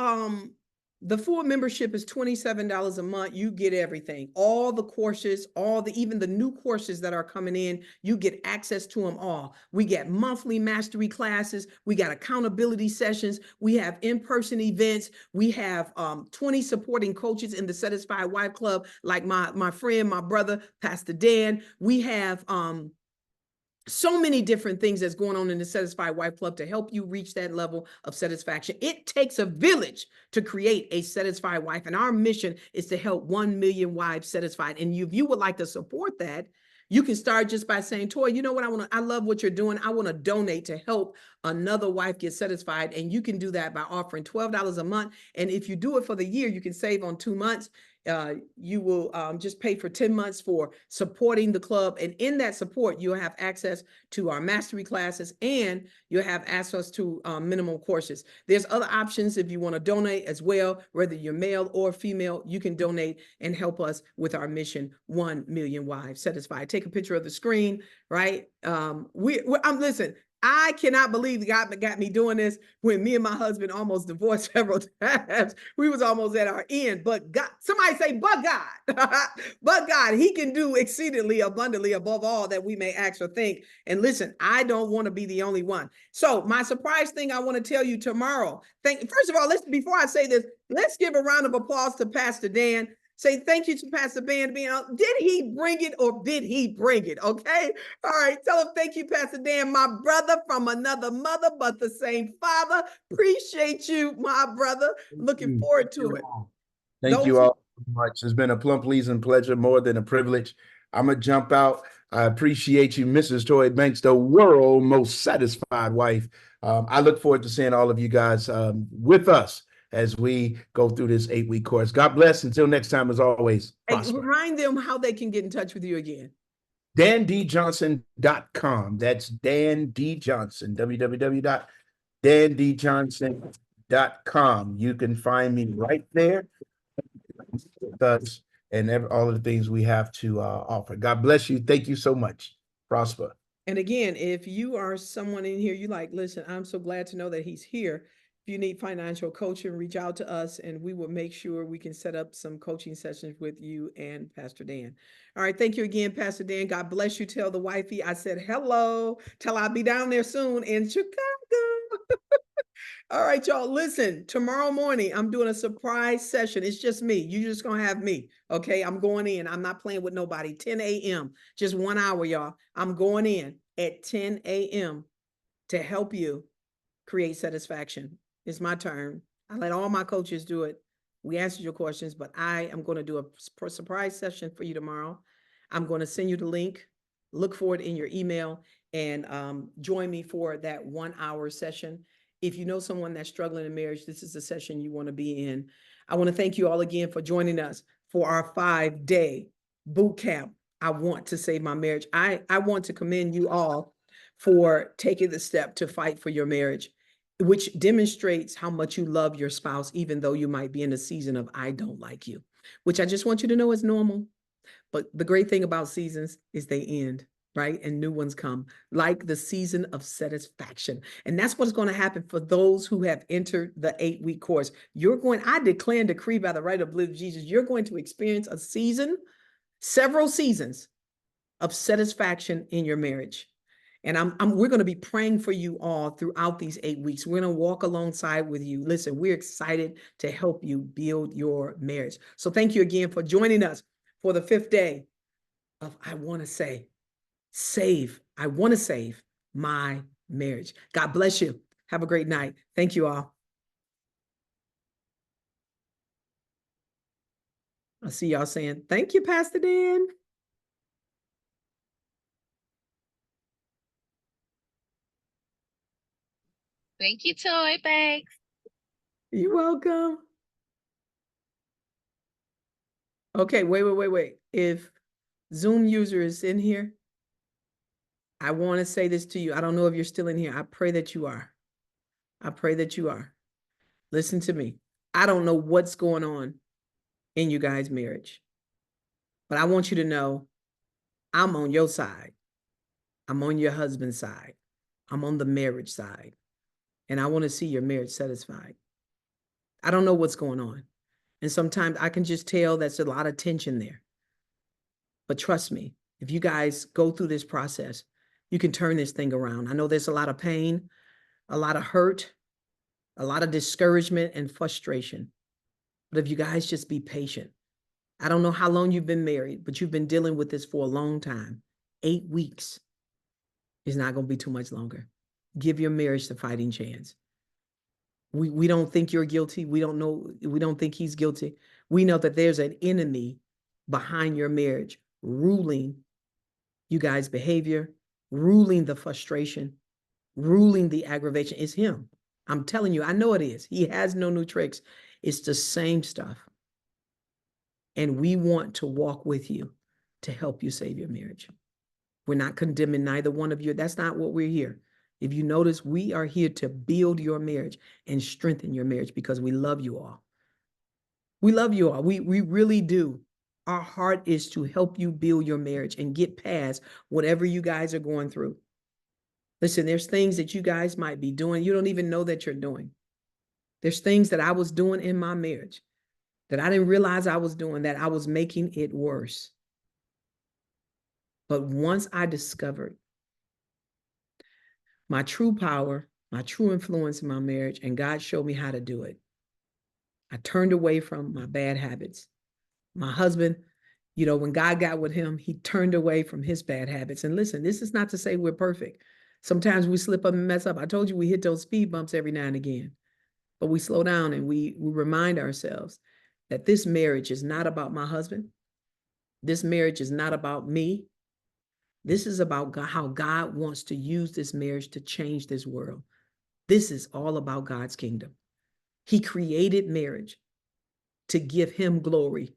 membership is $27 a month. You get everything, all the courses, even the new courses that are coming in, you get access to them all. We get monthly mastery classes. We got accountability sessions. We have in-person events. We have 20 supporting coaches in the Satisfied Wife Club, like my friend, my brother, Pastor Dan. We have so many different things that's going on in the Satisfied Wife Club to help you reach that level of satisfaction. It takes a village to create a satisfied wife, and our mission is to help 1 million wives satisfied. And if you would like to support that, you can start just by saying, Toy, you know what, I love what you're doing. I want to donate to help another wife get satisfied. And you can do that by offering $12 a month. And if you do it for the year, you can save on 2 months. You will just pay for 10 months for supporting the club. And in that support, you'll have access to our mastery classes, and you'll have access to minimum courses. There's other options if you want to donate as well, whether you're male or female, you can donate and help us with our mission, 1 million wives satisfied. Take a picture of the screen, right? Listen, I cannot believe God got me doing this when me and my husband almost divorced several times. We was almost at our end, but God, somebody say, but God, but God, he can do exceedingly abundantly above all that we may ask or think. And listen, I don't want to be the only one. So my surprise thing I want to tell you tomorrow, first of all, before I say this, let's give a round of applause to Pastor Dan. Say thank you to Pastor Dan being out. Did he bring it or did he bring it? Okay. All right. Tell him thank you, Pastor Dan, my brother from another mother, but the same father. Appreciate you, my brother. Looking forward to it. Thank you all so much. It's been a pleasing pleasure, more than a privilege. I'm going to jump out. I appreciate you, Mrs. Toy Banks, the world's most satisfied wife. I look forward to seeing all of you guys with us as we go through this 8-week course. God bless. Until next time, as always, prosper. Remind them how they can get in touch with you again. DanDJohnson.com. That's Dan D. Johnson, www.dandjohnson.com. You can find me right there with us and all of the things we have to offer. God bless you. Thank you so much. Prosper. And again, if you are someone in here, you like, listen, I'm so glad to know that he's here. If you need financial coaching, reach out to us and we will make sure we can set up some coaching sessions with you and Pastor Dan. All right. Thank you again, Pastor Dan. God bless you. Tell the wifey I said hello. Tell I'll be down there soon in Chicago. All right, y'all. Listen, tomorrow morning, I'm doing a surprise session. It's just me. You're just going to have me. Okay. I'm going in. I'm not playing with nobody. 10 a.m. Just 1 hour, y'all. I'm going in at 10 a.m. to help you create satisfaction. It's my turn. I let all my coaches do it. We answered your questions, but I am going to do a surprise session for you tomorrow. I'm going to send you the link. Look for it in your email. and join me for that 1 hour session. If you know someone that's struggling in marriage, this is a session you want to be in. I want to thank you all again for joining us for our 5-day boot camp. I want to save my marriage. I want to commend you all for taking the step to fight for your marriage, which demonstrates how much you love your spouse, even though you might be in a season of I don't like you, which I just want you to know is normal. But the great thing about seasons is they end, right? And new ones come, like the season of satisfaction. And that's what's going to happen for those who have entered the 8-week course. I declare and decree by the right of blood of Jesus, you're going to experience a season, several seasons of satisfaction in your marriage. And we're going to be praying for you all throughout these 8 weeks. We're going to walk alongside with you. Listen, we're excited to help you build your marriage. So thank you again for joining us for the 5th day of I want to save my marriage. God bless you. Have a great night. Thank you all. I see y'all saying, thank you, Pastor Dan. Thank you, Toy Banks. You're welcome. Okay, wait. If Zoom user is in here, I want to say this to you. I don't know if you're still in here. I pray that you are. I pray that you are. Listen to me. I don't know what's going on in you guys' marriage, but I want you to know I'm on your side. I'm on your husband's side. I'm on the marriage side. And I want to see your marriage satisfied. I don't know what's going on. And sometimes I can just tell there's a lot of tension there. But trust me, if you guys go through this process, you can turn this thing around. I know there's a lot of pain, a lot of hurt, a lot of discouragement and frustration. But if you guys just be patient, I don't know how long you've been married, but you've been dealing with this for a long time. 8 weeks is not going to be too much longer. Give your marriage the fighting chance. We don't think you're guilty. We don't think he's guilty. We know that there's an enemy behind your marriage ruling you guys' behavior, ruling the frustration, ruling the aggravation. It's him. I'm telling you, I know it is. He has no new tricks. It's the same stuff. And we want to walk with you to help you save your marriage. We're not condemning neither one of you. That's not what we're here. If you notice, we are here to build your marriage and strengthen your marriage because we love you all. We love you all. We really do. Our heart is to help you build your marriage and get past whatever you guys are going through. Listen, there's things that you guys might be doing. You don't even know that you're doing. There's things that I was doing in my marriage that I didn't realize I was doing, that I was making it worse. But once I discovered my true power, my true influence in my marriage, and God showed me how to do it, I turned away from my bad habits. My husband, when God got with him, he turned away from his bad habits. And listen, this is not to say we're perfect. Sometimes we slip up and mess up. I told you we hit those speed bumps every now and again, but we slow down and we remind ourselves that this marriage is not about my husband. This marriage is not about me. This is about God, how God wants to use this marriage to change this world. This is all about God's kingdom. He created marriage to give him glory.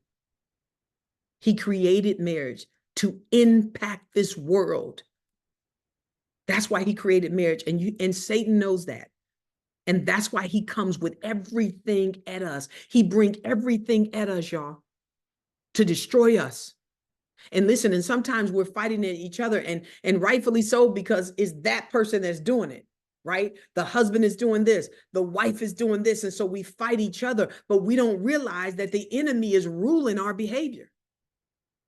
He created marriage to impact this world. That's why he created marriage. And Satan knows that. And that's why he comes with everything at us. He brings everything at us, y'all, to destroy us. And listen, and sometimes we're fighting at each other, and rightfully so, because it's that person that's doing it, right? The husband is doing this, the wife is doing this, and so we fight each other, but we don't realize that the enemy is ruling our behavior,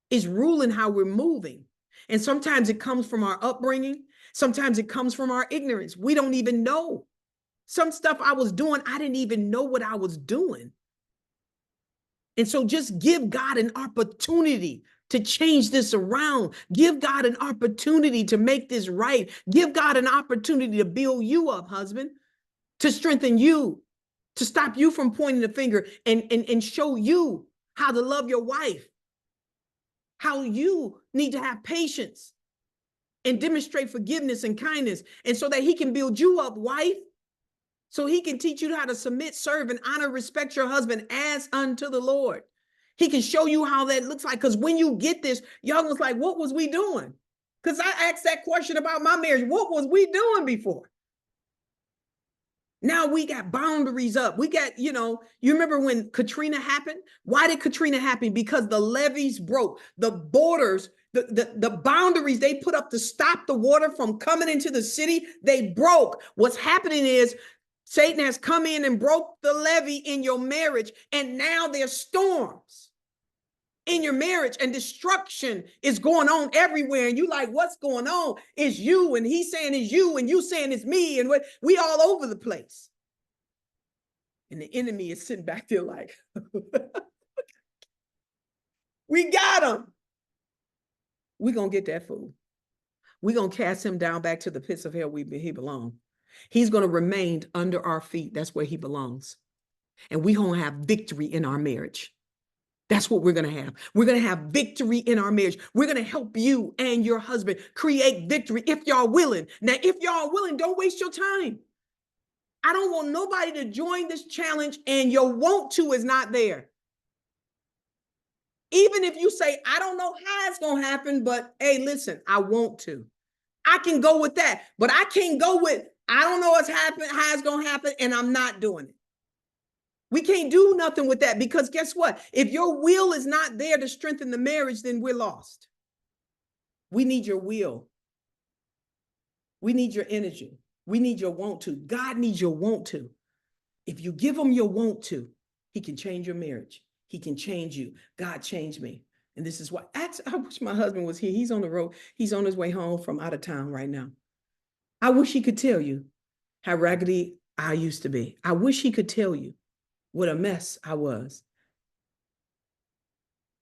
is ruling how we're moving. And sometimes it comes from our upbringing. Sometimes it comes from our ignorance. We don't even know. Some stuff I was doing, I didn't even know what I was doing. And so just give God an opportunity to change this around. Give God an opportunity to make this right. Give God an opportunity to build you up, husband, to strengthen you, to stop you from pointing the finger and show you how to love your wife, how you need to have patience, and demonstrate forgiveness and kindness. And so that he can build you up, wife, so he can teach you how to submit, serve, and honor, respect your husband as unto the Lord. He can show you how that looks like. Because when you get this, y'all was like, what was we doing? Because I asked that question about my marriage. What was we doing before? Now we got boundaries up. We got, you remember when Katrina happened? Why did Katrina happen? Because the levees broke, the borders, the boundaries they put up to stop the water from coming into the city, they broke. What's happening is Satan has come in and broke the levee in your marriage, and now there's storms in your marriage, and destruction is going on everywhere. And you like, what's going on? It's you, and he's saying it's you, and you saying it's me, and we all over the place. And the enemy is sitting back there like, we got him. We're going to get that fool. We're going to cast him down back to the pits of hell he belongs. He's going to remain under our feet. That's where he belongs. And we're going to have victory in our marriage. That's what we're going to have. We're going to have victory in our marriage. We're going to help you and your husband create victory if y'all willing. Now, if y'all willing, don't waste your time. I don't want nobody to join this challenge and your want to is not there. Even if you say, I don't know how it's going to happen, but hey, listen, I want to. I can go with that, but I can't go with, I don't know what's happening, how it's going to happen, and I'm not doing it. We can't do nothing with that, because guess what? If your will is not there to strengthen the marriage, then we're lost. We need your will. We need your energy. We need your want to. God needs your want to. If you give him your want to, he can change your marriage. He can change you. God changed me. And this is why I wish my husband was here. He's on the road. He's on his way home from out of town right now. I wish he could tell you how raggedy I used to be. I wish he could tell you what a mess I was.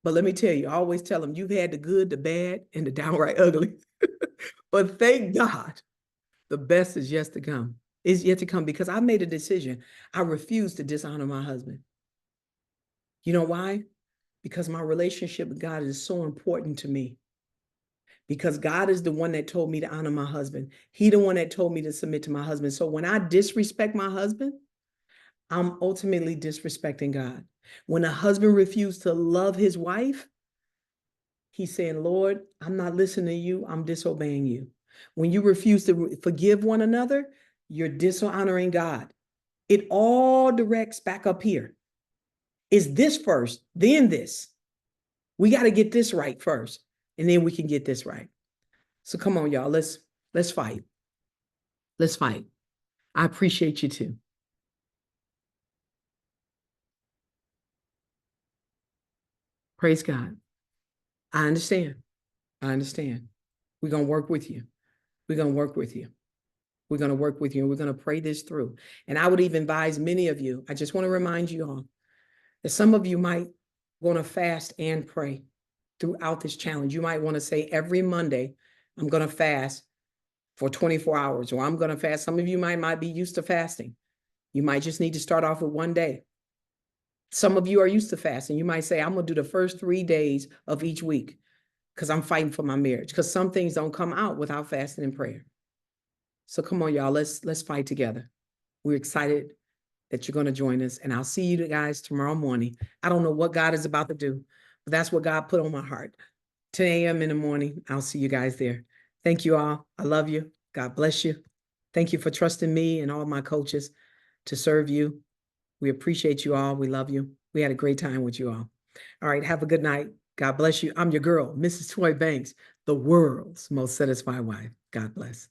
But let me tell you, I always tell him, you've had the good, the bad, and the downright ugly. But thank God, the best is yet to come. Is yet to come, because I made a decision. I refuse to dishonor my husband. You know why? Because my relationship with God is so important to me. Because God is the one that told me to honor my husband. He the one that told me to submit to my husband. So when I disrespect my husband, I'm ultimately disrespecting God. When a husband refuses to love his wife, he's saying, Lord, I'm not listening to you. I'm disobeying you. When you refuse to forgive one another, you're dishonoring God. It all directs back up here. Is this first, then this. We got to get this right first, and then we can get this right. So come on, y'all. Let's fight. Let's fight. I appreciate you too. Praise God. I understand. I understand. We're going to work with you. We're going to work with you. We're going to work with you, and we're going to pray this through. And I would even advise many of you, I just want to remind you all that some of you might want to fast and pray throughout this challenge. You might want to say, every Monday, I'm going to fast for 24 hours, or I'm going to fast. Some of you might be used to fasting. You might just need to start off with one day. Some of you are used to fasting. You might say, I'm going to do the first 3 days of each week because I'm fighting for my marriage, because some things don't come out without fasting and prayer. So come on, y'all, let's fight together. We're excited that you're going to join us, and I'll see you guys tomorrow morning. I don't know what God is about to do, but that's what God put on my heart. 10 a.m. in the morning. I'll see you guys there. Thank you all. I love you. God bless you. Thank you for trusting me and all my coaches to serve you. We appreciate you all. We love you. We had a great time with you all. All right. Have a good night. God bless you. I'm your girl, Mrs. Toy Banks, the world's most satisfied wife. God bless.